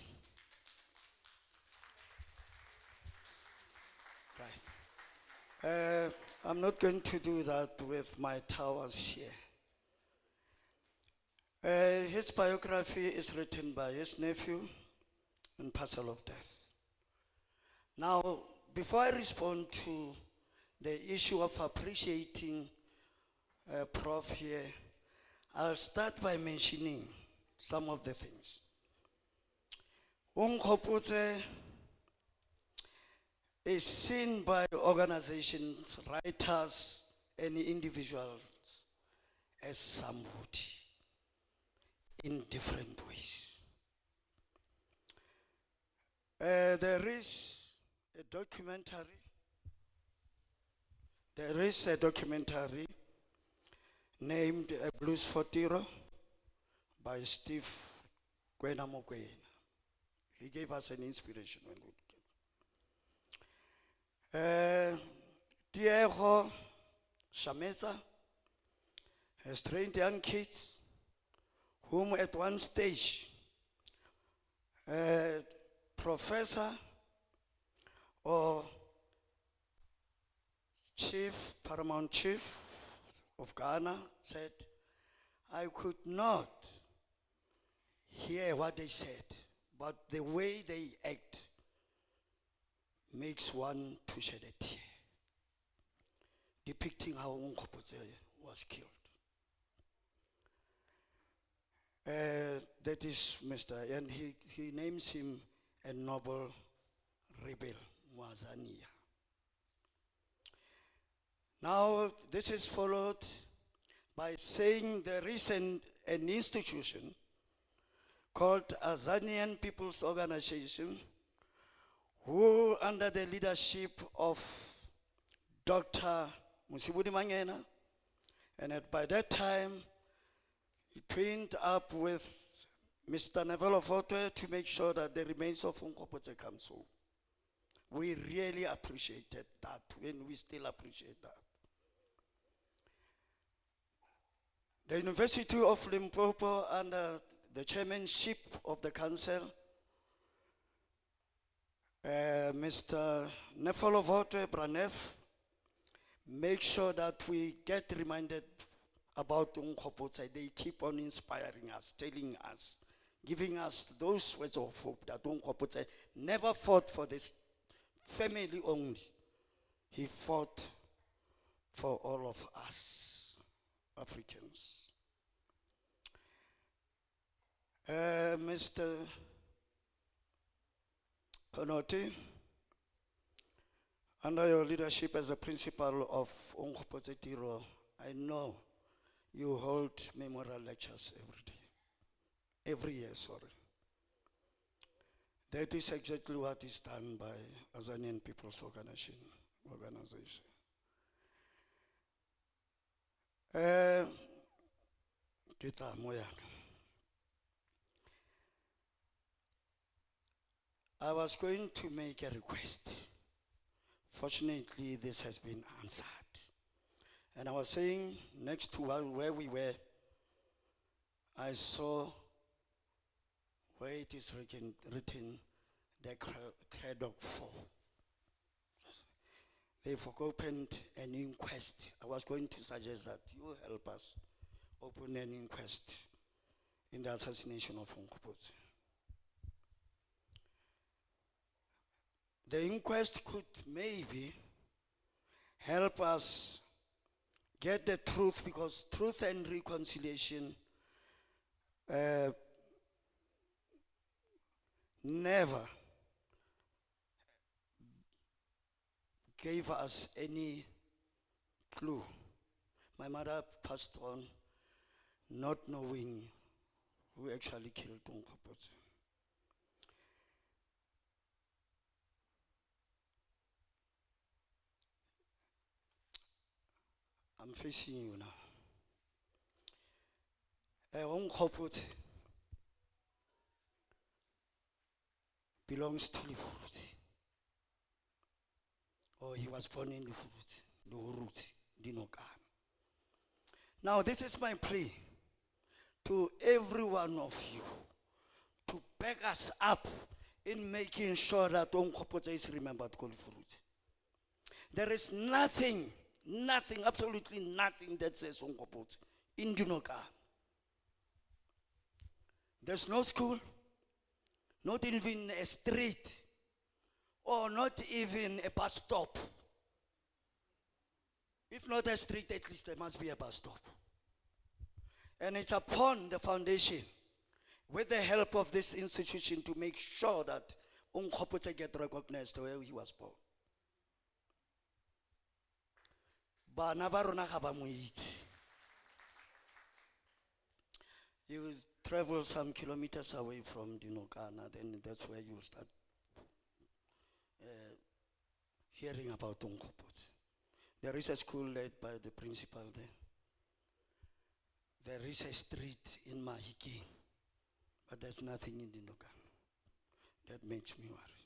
Right. I'm not going to do that with my towers here. His biography is written by his nephew in Parcel of Death. Now, before I respond to the issue of appreciating Prof here, I'll start by mentioning some of the things. Onkgopotse is seen by organizations, writers, and individuals as somebody in different ways. There is a documentary named A Blues for Tiro by Steve Kwena Mokwena. He gave us an inspiration when we came. Diego Shamesa has trained young kids whom at one stage professor or paramount chief of Ghana said, I could not hear what they said, but the way they act makes one to shed a tear, depicting how Onkgopotse was killed. That is Mr. And he names him a noble rebel, Mwazania. Now, this is followed by saying there is an institution called Azanian People's Organization, who under the leadership of Dr. Musibudi Mangena, and by that time, He teamed up with Mr. Nevelo Forte to make sure that the remains of Onkgopotse comes home. We really appreciated that, and we still appreciate that. The University of Limpopo, under the chairmanship of the council, Mr. Nefolo Vote Branef, make sure that we get reminded about Onkgopotse. They keep on inspiring us, telling us, giving us those words of hope that Onkgopotse never fought for this family only. He fought for all of us, Africans. Mr. Konoti, under your leadership as the principal of Onkgopotse Tiro, I know you hold memorial lectures every year, sorry. That is exactly what is done by Azanian People's Organization. Kita moya. I was going to make a request. Fortunately, this has been answered. And I was saying, next to where we were, I saw where it is written the Craddock 4. They've opened an inquest. I was going to suggest that you help us open an inquest in the assassination of Onkgopotse. The inquest could maybe help us get the truth, because truth and reconciliation never gave us any clue. My mother passed on not knowing who actually killed Onkgopotse. I'm facing you now. Onkgopotse belongs to Lifuruti. Or he was born in Lifuruti, Luhuruti, Dinokana. Now this is my plea to every one of you to back us up in making sure that Onkgopotse is remembered Lifuruti. There is nothing, absolutely nothing that says Onkgopotse in Dinokana. There's no school, not even a street, or not even a bus stop. If not a street, at least there must be a bus stop. And it's upon the foundation, with the help of this institution, to make sure that Onkgopotse get recognized where he was born. Bana ba rona ga ba mo itse. You will travel some kilometers away from Dinokana, then that's where you start hearing about Onkgopotse. There is a school led by the principal there. There is a street in Mahiki, but there's nothing in Dinokana. That makes me worried.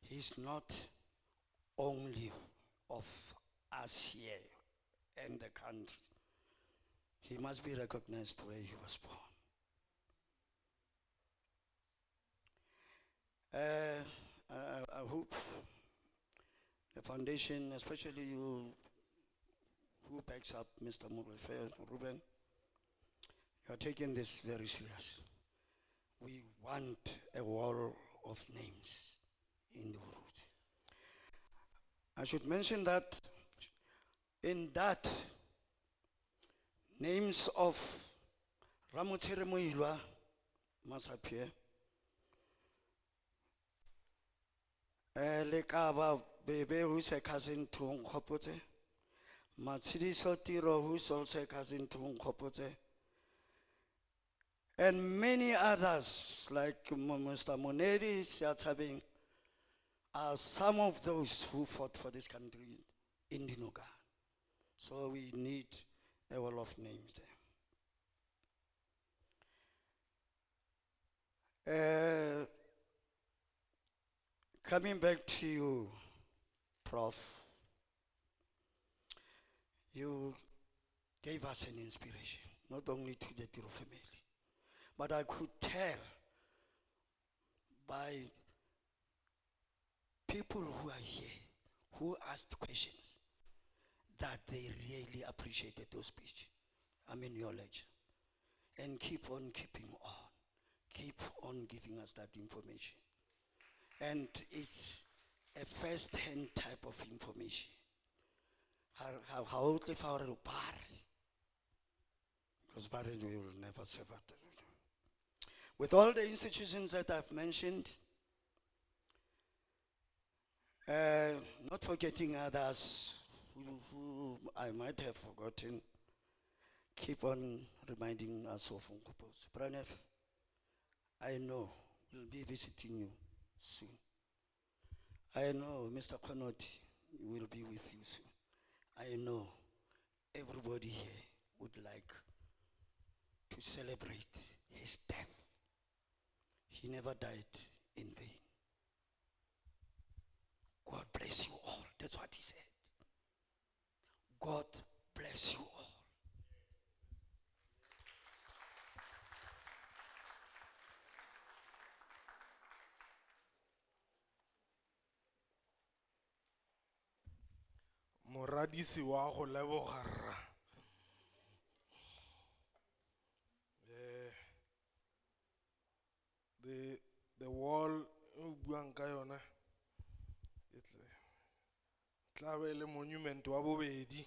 He's not only of us here and the country. He must be recognized where he was born. I hope the foundation, especially you who backs up Mr. Ruben, you are taking this very serious. We want a wall of names in the world. I should mention that in that, names of Ramotshere Moilwa must appear. Lekaba Bebe, who's a cousin to Onkgopotse. Matshidiso Tiro, who's also a cousin to Onkgopotse. And many others, like Mr. Moneri, Siatsabing, are some of those who fought for this country in Dinokana. So we need a wall of names there. Uh, Coming back to you, Prof, you gave us an inspiration, not only to the Tiro family, but I could tell by people who are here, who asked questions, that they really appreciated those speech. Your lecture. And keep on keeping on. Keep on giving us that information. And it's a first-hand type of information. Because barren we will never survive. With all the institutions that I've mentioned, not forgetting others who I might have forgotten, keep on reminding us of Onkgopotse. Pranef, I know we'll be visiting you soon. I know Mr. Konoti will be with you soon. I know everybody here would like to celebrate his death. He never died in vain. God bless you all. That's what he said. God bless you all.
Moradisi wa go leboga rra. The wall o buang ka yona e tla be le monument wa bobedi.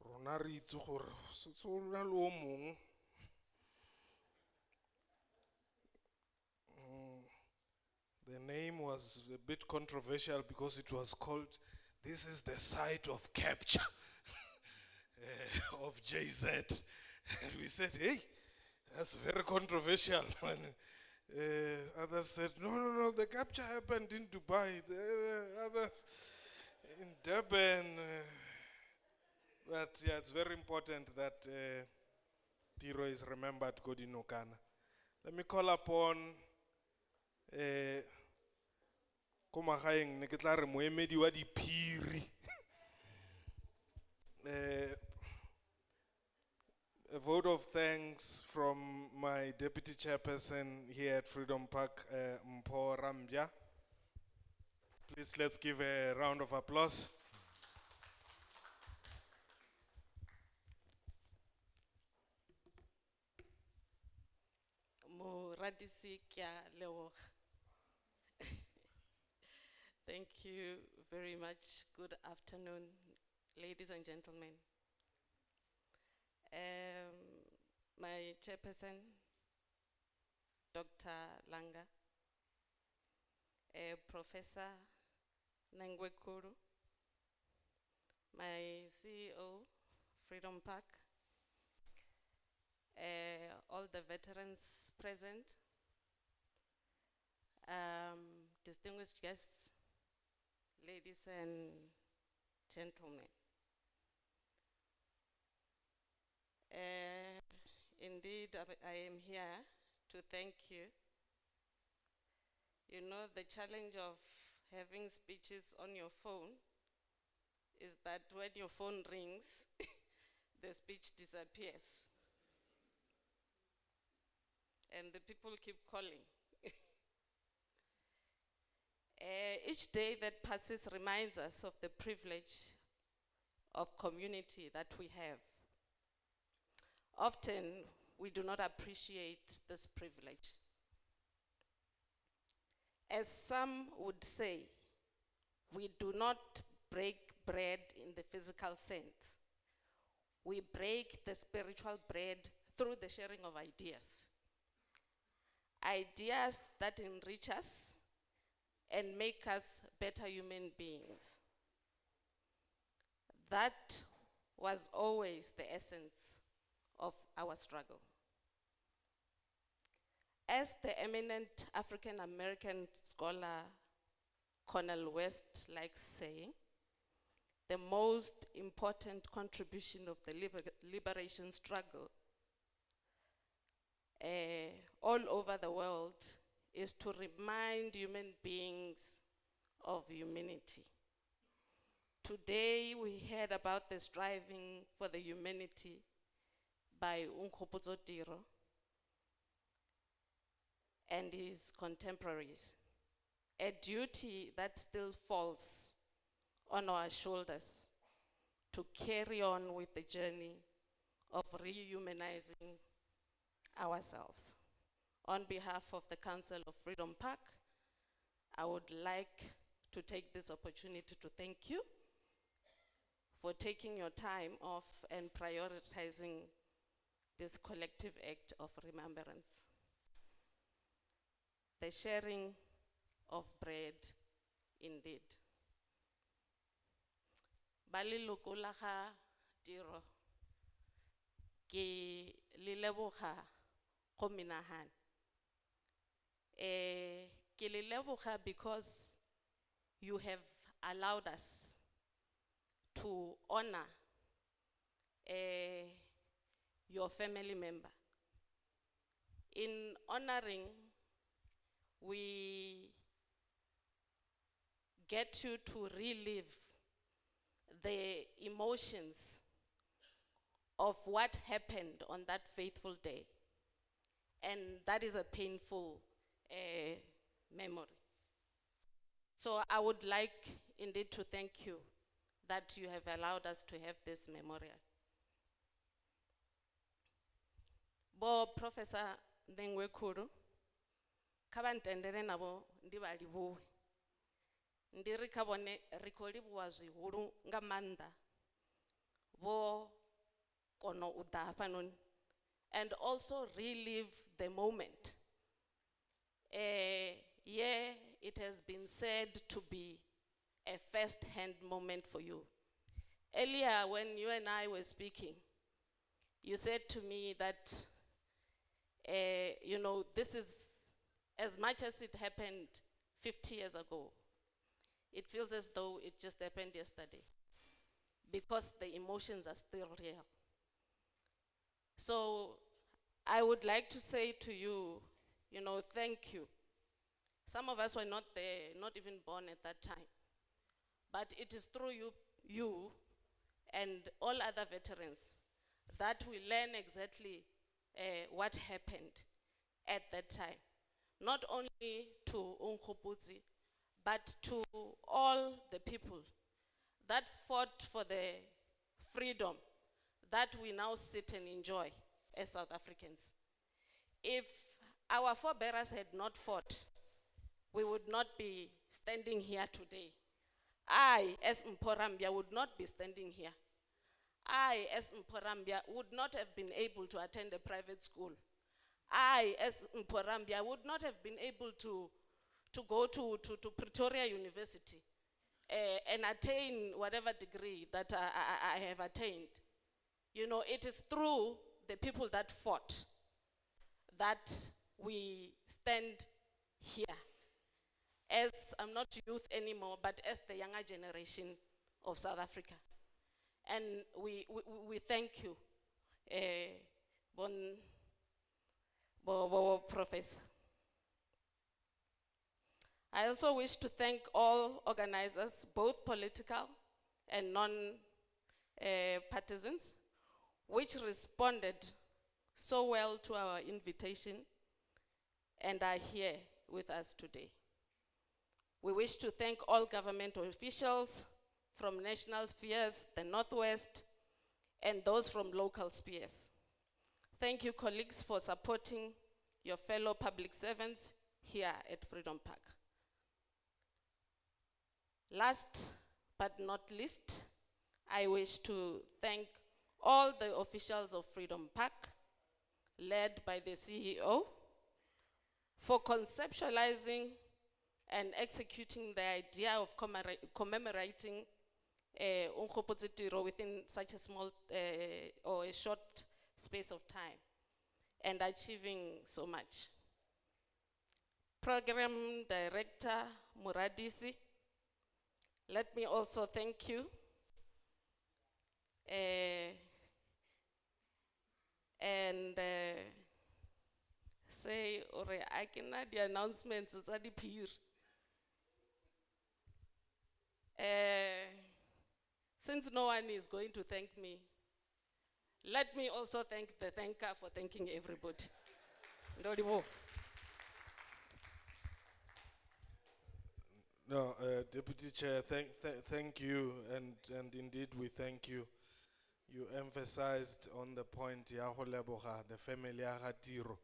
Rona re itse gore so na le o mong. The name was a bit controversial because it was called, this is the site of capture of JZ. And we said, hey, that's very controversial. And others said, no, the capture happened in Dubai. The others in Durban. But yeah, it's very important that Tiro is remembered good in Okana. Let me call upon ko magaeng ne ke tla re moemedi wa diphiri. A vote of thanks from my deputy chairperson here at Freedom Park, Mpho Rambia. Please let's give a round of applause.
Moradisi kya leboga. Thank you very much. Good afternoon, ladies and gentlemen. My chairperson, Dr. Langa, Professor Nangwe Kuru, my CEO, Freedom Park, all the veterans present, distinguished guests, ladies and gentlemen. Indeed, I am here to thank you. You know, the challenge of having speeches on your phone is that when your phone rings, the speech disappears. And the people keep calling. Each day that passes reminds us of the privilege of community that we have. Often, we do not appreciate this privilege. As some would say, we do not break bread in the physical sense. We break the spiritual bread through the sharing of ideas. Ideas that enrich us and make us better human beings. That was always the essence of our struggle. As the eminent African American scholar Cornel West likes saying, the most important contribution of the liberation struggle all over the world is to remind human beings of humanity. Today we heard about the striving for the humanity by Onkgopotse Tiro and his contemporaries, a duty that still falls on our shoulders to carry on with the journey of rehumanizing ourselves. On behalf of the Council of Freedom Park, I would like to take this opportunity to thank you for taking your time off and prioritizing this collective act of remembrance. The sharing of bread, indeed. Baliloko la ga Tiro, ke le leboga go menagane. Ke le leboga because you have allowed us to honor your family member. In honoring, we get you to relive the emotions of what happened on that faithful day. And that is a painful memory. So I would like indeed to thank you that you have allowed us to have this memorial. Bo Professor Ndengwekuru, kabantendere nabo ndibali buwe. Ndiri kabone rikoli buwazi huru nga manda. Bo kono udapanon. And also relive the moment. Yeah, it has been said to be a first-hand moment for you. Earlier, when you and I were speaking, you said to me that, you know, this is, as much as it happened 50 years ago, it feels as though it just happened yesterday, because the emotions are still real. So I would like to say to you, you know, thank you. Some of us were not there, not even born at that time. But it is through you and all other veterans that we learn exactly what happened at that time. Not only to Onkgopotse, but to all the people that fought for the freedom that we now sit and enjoy as South Africans. If our forebearers had not fought, we would not be standing here today. I, as Mporambia, would not be standing here. I, as Mporambia, would not have been able to attend a private school. I, as Mporambia, would not have been able to go to Pretoria University and attain whatever degree that I have attained. You know, it is through the people that fought that we stand here. As I'm not youth anymore, but as the younger generation of South Africa. And we thank you, Professor. I also wish to thank all organizers, both political and non-partisans, which responded so well to our invitation and are here with us today. We wish to thank all government officials from national spheres, the Northwest, and those from local spheres. Thank you, colleagues, for supporting your fellow public servants here at Freedom Park. Last but not least, I wish to thank all the officials of Freedom Park, led by the CEO, for conceptualizing and executing the idea of commemorating Onkgopotse Tiro within such a small or a short space of time, and achieving so much. Program Director Muradisi, let me also thank you. And say, or I cannot the announcements, it's at the peer. Since no one is going to thank me, let me also thank the thanker for thanking everybody. Ndolibo.
No, Deputy Chair, thank you, and indeed we thank you. You emphasized on the point, ya go leboga the family ya ga Tiro.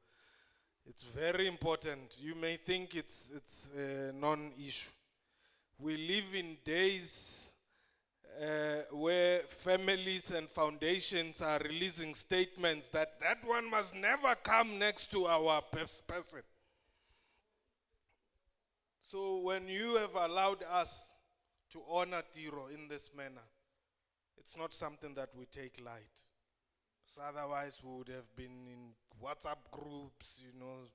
It's very important. You may think it's a non-issue. We live in days where families and foundations are releasing statements that one must never come next to our person. So when you have allowed us to honor Tiro in this manner, it's not something that we take light. So otherwise we would have been in WhatsApp groups,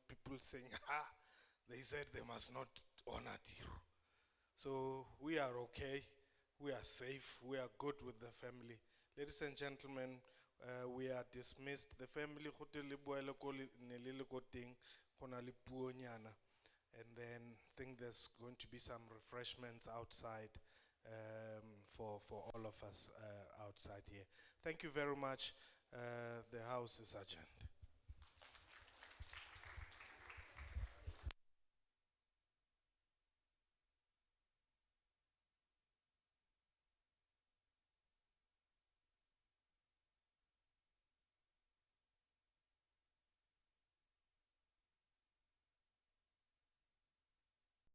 people saying, they said they must not honor Tiro. So we are okay, we are safe, we are good with the family. Ladies and gentlemen, we are dismissed. The family and then I think there's going to be some refreshments outside for all of us outside here. Thank you very much. The house is adjourned.